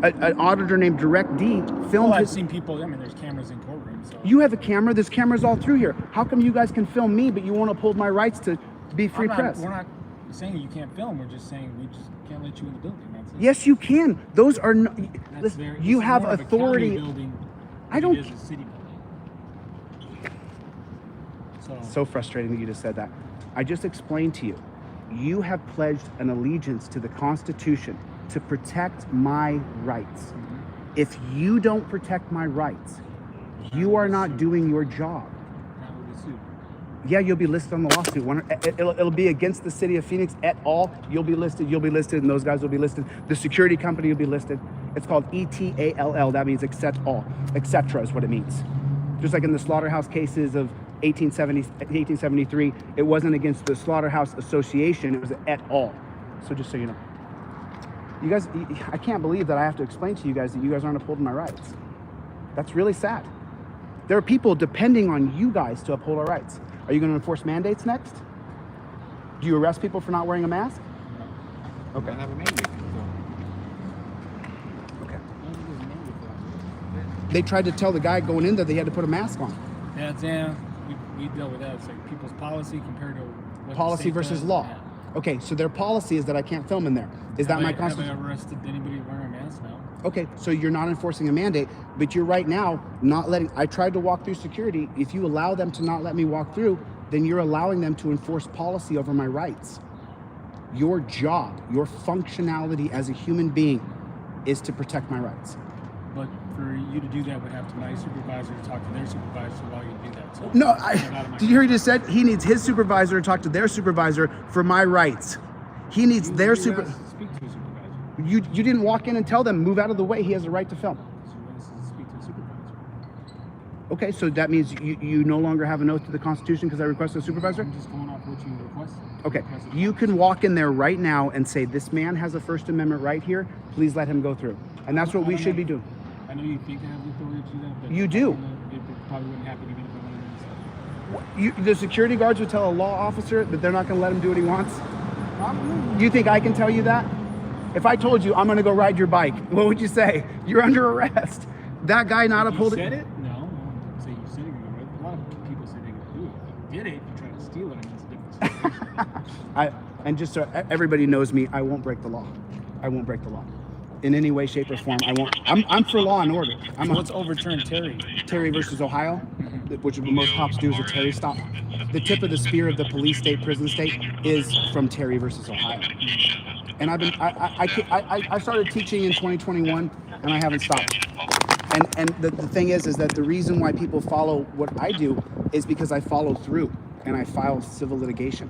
An auditor named Direct D filmed Well, I've his... seen people, I mean, there's cameras in courtrooms. So. You have a camera, there's cameras all through here. How come you guys can film me, but you won't uphold my rights to be free press? We're not saying you can't film, we're just saying we just can't let you in the building. That's it. Yes, you can. Those are no... That's Listen, very, you it's have more of a authority... county building I don't... than it is a city building. So frustrating that you just said that. I just explained to you. You have pledged an allegiance to the Constitution to protect my rights. Mm-hmm. If you don't protect my rights, you are not doing your job. That would be sued. Yeah, you'll be listed on the lawsuit. It'll be against the city of Phoenix et al. You'll be listed, and those guys will be listed. The security company will be listed. It's called ETALL. That means accept all. Etc. is what it means. Just like in the slaughterhouse cases of 1873, it wasn't against the Slaughterhouse Association, it was et al. So just so you know. You guys, I can't believe that I have to explain to you guys that you guys aren't upholding my rights. That's really sad. There are people depending on you guys to uphold our rights. Are you going to enforce mandates next? Do you arrest people for not wearing a mask? Okay. I have a mandate. Okay. They tried to tell the guy going in there they had to put a mask on. Yeah, we dealt with that. It's like people's policy compared to what Policy the state versus does. law. Yeah. Okay, so their policy is that I can't film in there. Is that my Have constitution? I arrested anybody wearing a mask? No. Okay, so you're not enforcing a mandate, but you're right now not letting, I tried to walk through security. If you allow them to not let me walk through, then you're allowing them to enforce policy over my rights. Your job, your functionality as a human being is to protect my rights. But for you to do that would have to my supervisor to talk to their supervisor to allow you to do that. So No, did you hear he just said he needs his supervisor to talk to their supervisor for my rights. He needs their Speak to a supervisor. You didn't walk in and tell them, move out of the way, he has a right to film. So you guys speak to a supervisor. Okay, so that means you no longer have an oath to the Constitution because I requested a supervisor? I'm just going off what you requested. Okay, you can walk in there right now and say, this man has a First Amendment right here, please let him go through. And that's what we should be doing. I know you think I have the authority to do that, but You do. It probably wouldn't happen even if I wanted to do The security guards would tell a law officer that they're not gonna let him do what he wants? Do you think I can tell you that? If I told you I'm gonna go ride your bike, what would you say? You're under arrest. That guy not upholding. You said it? No, I wouldn't say you said you're gonna do it. A lot of people say they're gonna do it. If you did it, you try to steal it, I mean, it's a different situation. And just so everybody knows me, I won't break the law. I won't break the law. In any way, shape, or form, I won't. I'm for law and order. Let's overturn Terry. Terry versus Ohio, which most cops do is a Terry stop. The tip of the spear of the police state, prison state is from Terry versus Ohio. And I started teaching in 2021, and I haven't stopped. And the thing is that the reason why people follow what I do is because I follow through and I file civil litigation.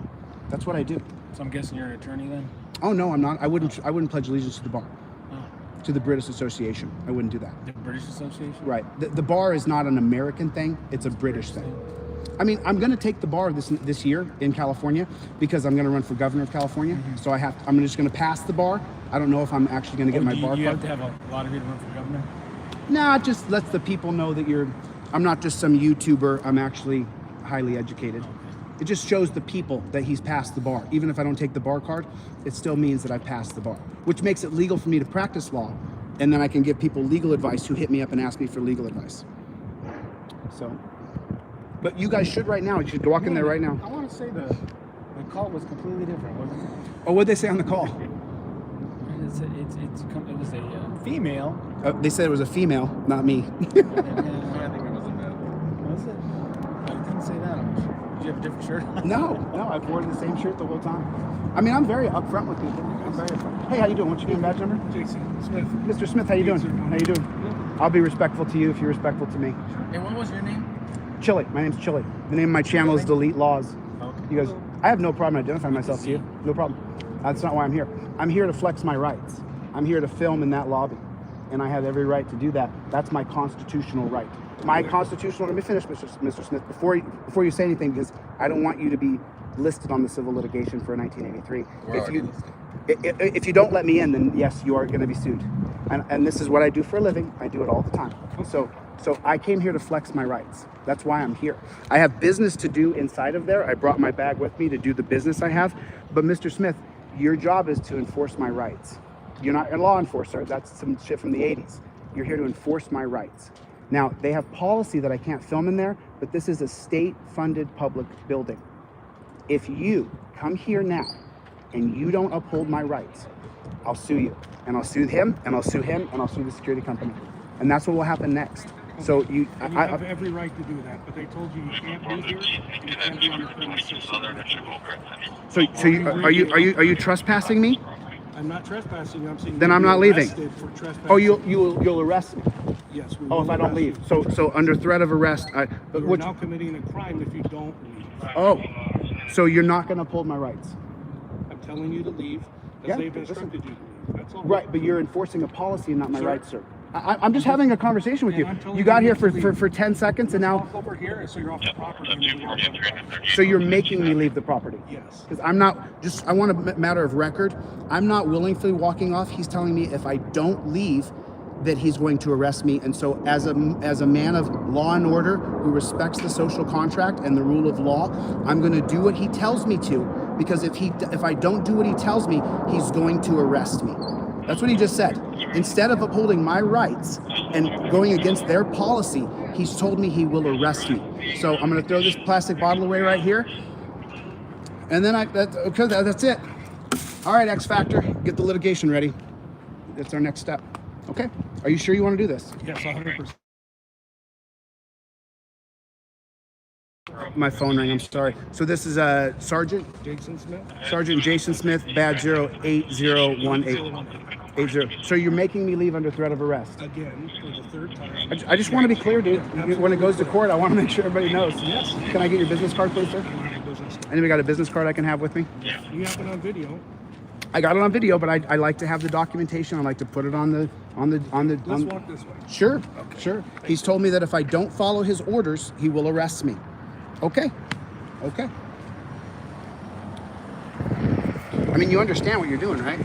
That's what I do. So I'm guessing you're an attorney then? Oh no, I'm not. I wouldn't pledge allegiance to the bar. To the British Association. I wouldn't do that. The British Association? Right. The bar is not an American thing, it's a British thing. I mean, I'm going to take the bar this year in California because I'm going to run for governor of California. So I'm just going to pass the bar. I don't know if I'm actually going to get my bar card. You have to have a lottery to run for governor? Nah, it just lets the people know that I'm not just some YouTuber. I'm actually highly educated. It just shows the people that he's passed the bar. Even if I don't take the bar card, it still means that I've passed the bar, which makes it legal for me to practice law. And then I can give people legal advice who hit me up and ask me for legal advice. So, but you guys should right now. You should walk in there right now. I want to say the call was completely different, wasn't it? Oh, what'd they say on the call? It was a female. They said it was a female, not me. I think it was a male. Was it? I didn't say that. Did you have a different shirt on? No, I've worn the same shirt the whole time. I mean, I'm very upfront with people. I'm very upfront. Hey, how you doing? What's your name, badge number? Jason Smith. Mr. Smith, how you doing? How you doing? I'll be respectful to you if you're respectful to me. And what was your name? Chille. My name's Chille. The name of my channel is Delete Laws. Okay. You guys, I have no problem identifying myself to you. No problem. That's not why I'm here. I'm here to flex my rights. I'm here to film in that lobby. And I have every right to do that. That's my constitutional right. My constitutional, let me finish, Mr. Smith, before you say anything, because I don't want you to be listed on the civil litigation for 1983. If you don't let me in, then yes, you are going to be sued. And this is what I do for a living. I do it all the time. So I came here to flex my rights. That's why I'm here. I have business to do inside of there. I brought my bag with me to do the business I have. But Mr. Smith, your job is to enforce my rights. You're not a law enforcer. That's some shit from the 80s. You're here to enforce my rights. Now, they have policy that I can't film in there, but this is a state-funded public building. If you come here now and you don't uphold my rights, I'll sue you. And I'll sue him, and I'll sue him, and I'll sue the security company. And that's what will happen next. So you have every right to do that, but they told you can't be here and you can't be on your premises. So are you trespassing me? I'm not trespassing you. I'm saying then I'm not leaving. For trespassing. Oh, you'll arrest me. Yes. Oh, if I don't leave. So under threat of arrest, you're now committing a crime if you don't leave. Oh, so you're not going to uphold my rights? I'm telling you to leave as they've instructed you to leave. That's all. Right, but you're enforcing a policy and not my rights, sir. I'm just having a conversation with you. You got here for 10 seconds and now... Walk over here so you're off the property. So you're making me leave the property? Yes. Because I'm not, I want a matter of record. I'm not willingly walking off. He's telling me if I don't leave, that he's going to arrest me. And so as a man of law and order who respects the social contract and the rule of law, I'm going to do what he tells me to, because if I don't do what he tells me, he's going to arrest me. That's what he just said. Instead of upholding my rights and going against their policy, he's told me he will arrest me. So I'm going to throw this plastic bottle away right here. And then that's it. All right, X Factor, get the litigation ready. That's our next step. Okay. Are you sure you want to do this? Yes, 100%. My phone rang, I'm sorry. So this is Sergeant Jason Smith. Sergeant Jason Smith, badge 08018. 80. So you're making me leave under threat of arrest? Again, for the third time. I just want to be clear, dude. Absolutely. When it goes to court, I want to make sure everybody knows. Yes. Can I get your business card, please, sir? Anybody got a business card I can have with me? Yeah. You have it on video. I got it on video, but I like to have the documentation. I like to put it on the. Let's walk this way. Sure, okay. Sure. He's told me that if I don't follow his orders, he will arrest me. Okay. Okay. I mean, you understand what you're doing, right?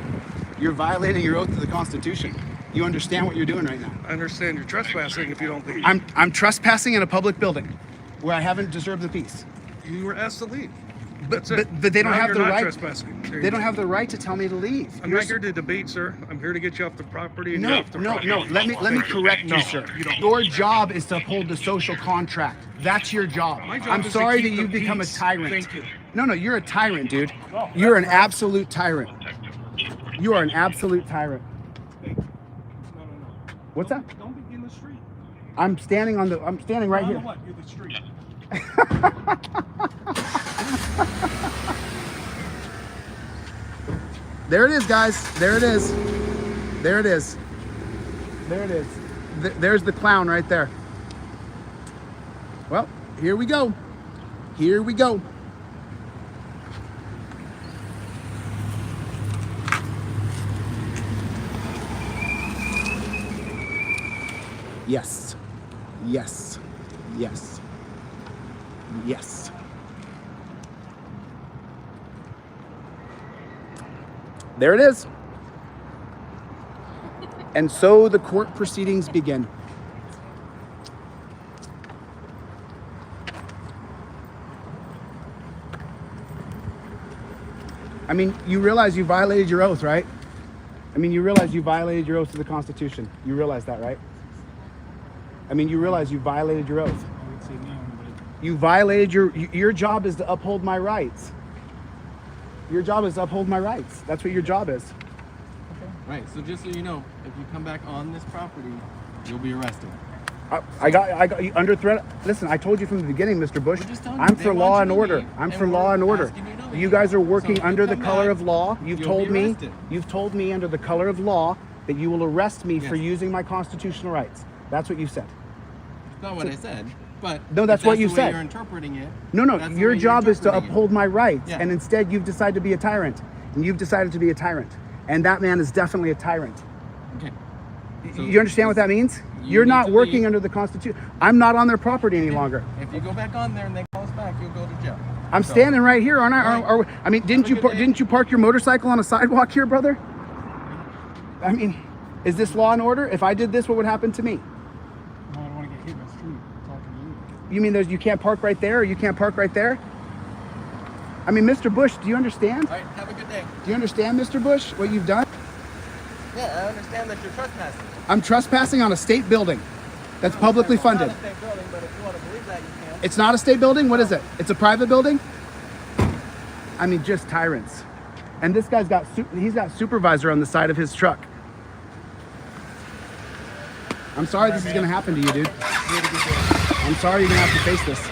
You're violating your oath to the Constitution. You understand what you're doing right now. I understand you're trespassing if you don't leave. I'm trespassing in a public building where I haven't deserved the peace. You were asked to leave. But they don't have the right. They don't have the right to tell me to leave. I'm not here to debate, sir. I'm here to get you off the property. And No. Let me correct you, sir. Your job is to uphold the social contract. That's your job. I'm sorry that you've become a tyrant. Thank you. No, you're a tyrant, dude. You're an absolute tyrant. You are an absolute tyrant. Thank you. No. What's that? Don't be in the street. I'm standing right here. What? You're the street. There it is, guys. There it is. There it is. There it is. There's the clown right there. Well, here we go. Here we go. Yes. Yes. Yes. Yes. There it is. And so the court proceedings begin. I mean, you realize you violated your oath, right? I mean, you realize you violated your oath to the Constitution. You realize that, right? I mean, you realize you violated your oath. I would say no, but You violated your job is to uphold my rights. Your job is to uphold my rights. That's what your job is. Right. So just so you know, if you come back on this property, you'll be arrested. I got you under threat. Listen, I told you from the beginning, Mr. Bush, We're just telling I'm you, for they law want and you to order. leave, I'm and for we're law and order. asking you to You leave. guys are working So if under you the come color back, of law. You've you'll told be me, arrested. you've told me under the color of law that you will arrest me for Yes. using my constitutional rights. That's what you said. It's not what I said, but No, that's if what you the way said. You're interpreting it. No, that's the your way you're job is to interpreting it. uphold my rights, Yeah. and instead you've decided to be a tyrant, and you've decided to be a tyrant, and that man is definitely a tyrant. Okay. So You understand what that means? you You're need not to working leave. under the Constitution. I'm not on their property any longer. If you go back on there and they call us back, you'll go to jail. I'm So- standing right here, aren't I? All right. I mean, didn't Have a good day. didn't you park your motorcycle on a sidewalk here, brother? I mean, is this law and order? If I did this, what would happen to me? no, I don't want to get hit in the street talking to you. You mean you can't park right there, or you can't park right there? I mean, Mr. Bush, do you understand? All right. Have a good day. Do you understand, Mr. Bush, what you've done? Yeah, I understand that you're trespassing. I'm trespassing on a state building that's publicly Well, funded. Not a state building, but if you want to believe that, you can. It's not a state building? What is it? It's a private building? I mean, just tyrants. And this guy's he's got supervisor on the side of his truck. I'm sorry this is gonna happen to you, dude. I'm sorry you're gonna have to face this.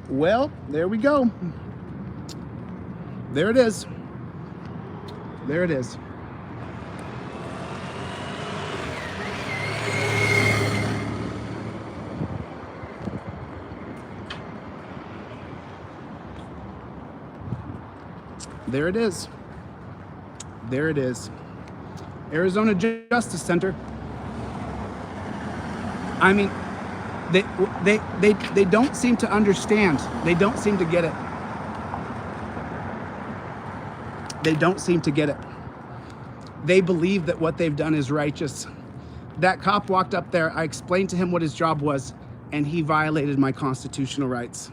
Well, there we go. There it is. There it is. There it is. There it is. Arizona Justice Center. I mean, they don't seem to understand. They don't seem to get it. They don't seem to get it. They believe that what they've done is righteous. That cop walked up there. I explained to him what his job was, and he violated my constitutional rights.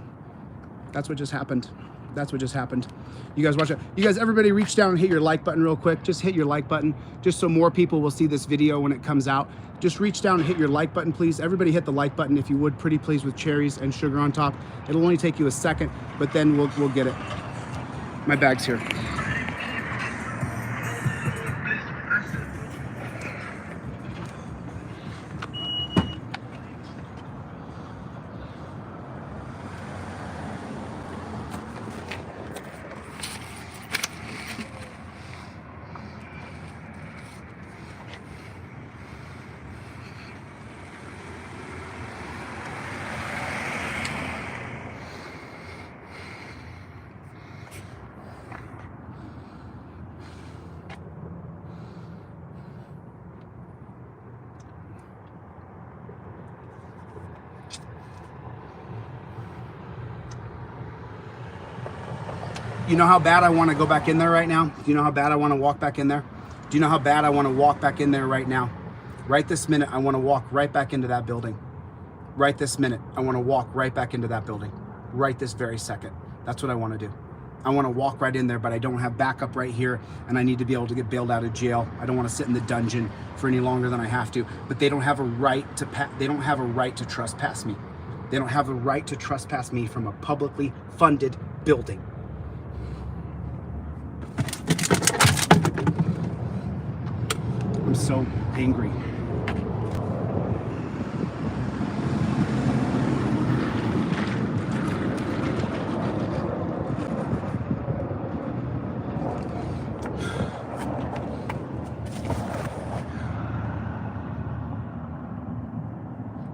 That's what just happened. That's what just happened. You guys watch it. You guys, everybody reach down and hit your like button real quick. Just hit your like button, just so more people will see this video when it comes out. Just reach down and hit your like button, please. Everybody hit the like button if you would, pretty please, with cherries and sugar on top. It'll only take you a second, but then we'll get it. My bag's here. You know how bad I want to go back in there right now? Do you know how bad I want to walk back in there? Do you know how bad I want to walk back in there right now? Right this minute, I want to walk right back into that building. Right this minute, I want to walk right back into that building. Right this very second. That's what I want to do. I want to walk right in there, but I don't have backup right here, and I need to be able to get bailed out of jail. I don't want to sit in the dungeon for any longer than I have to. But they don't have a right to they don't have a right to trespass me. They don't have a right to trespass me from a publicly funded building. I'm so angry.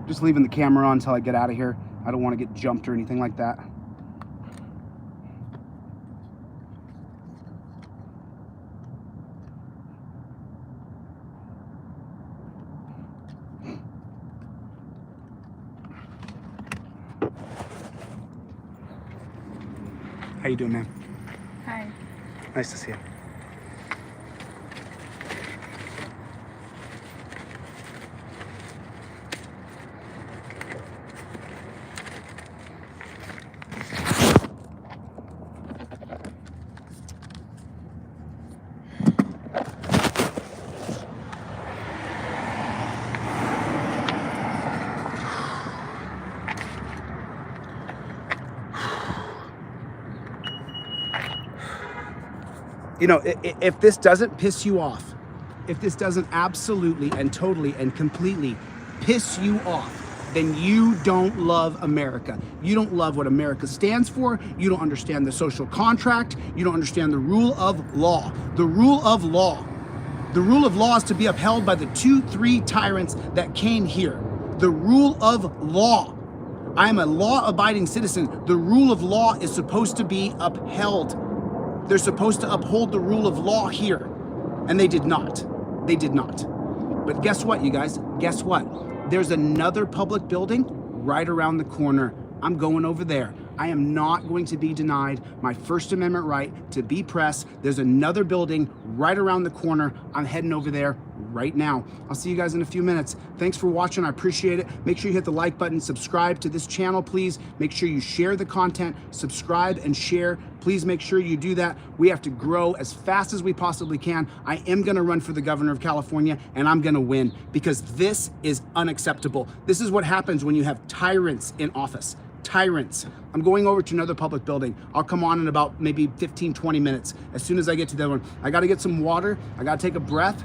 Just leaving the camera on until I get out of here. I don't want to get jumped or anything like that. How you doing, man? Hi. Nice to see you. You know, if this doesn't piss you off, if this doesn't absolutely and totally and completely piss you off, then you don't love America. You don't love what America stands for. You don't understand the social contract. You don't understand the rule of law. The rule of law. The rule of law is to be upheld by the 2-3 tyrants that came here. The rule of law. I am a law-abiding citizen. The rule of law is supposed to be upheld. They're supposed to uphold the rule of law here. And they did not. They did not. But guess what, you guys? Guess what? There's another public building right around the corner. I'm going over there. I am not going to be denied my First Amendment right to be press. There's another building right around the corner. I'm heading over there right now. I'll see you guys in a few minutes. Thanks for watching. I appreciate it. Make sure you hit the like button, subscribe to this channel, please. Make sure you share the content, subscribe and share. Please make sure you do that. We have to grow as fast as we possibly can. I am going to run for the governor of California, and I'm going to win because this is unacceptable. This is what happens when you have tyrants in office. Tyrants. I'm going over to another public building. I'll come on in about maybe 15, 20 minutes. As soon as I get to that one, I got to get some water. I got to take a breath.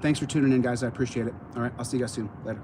Thanks for tuning in, guys. I appreciate it. All right, I'll see you guys soon. Later.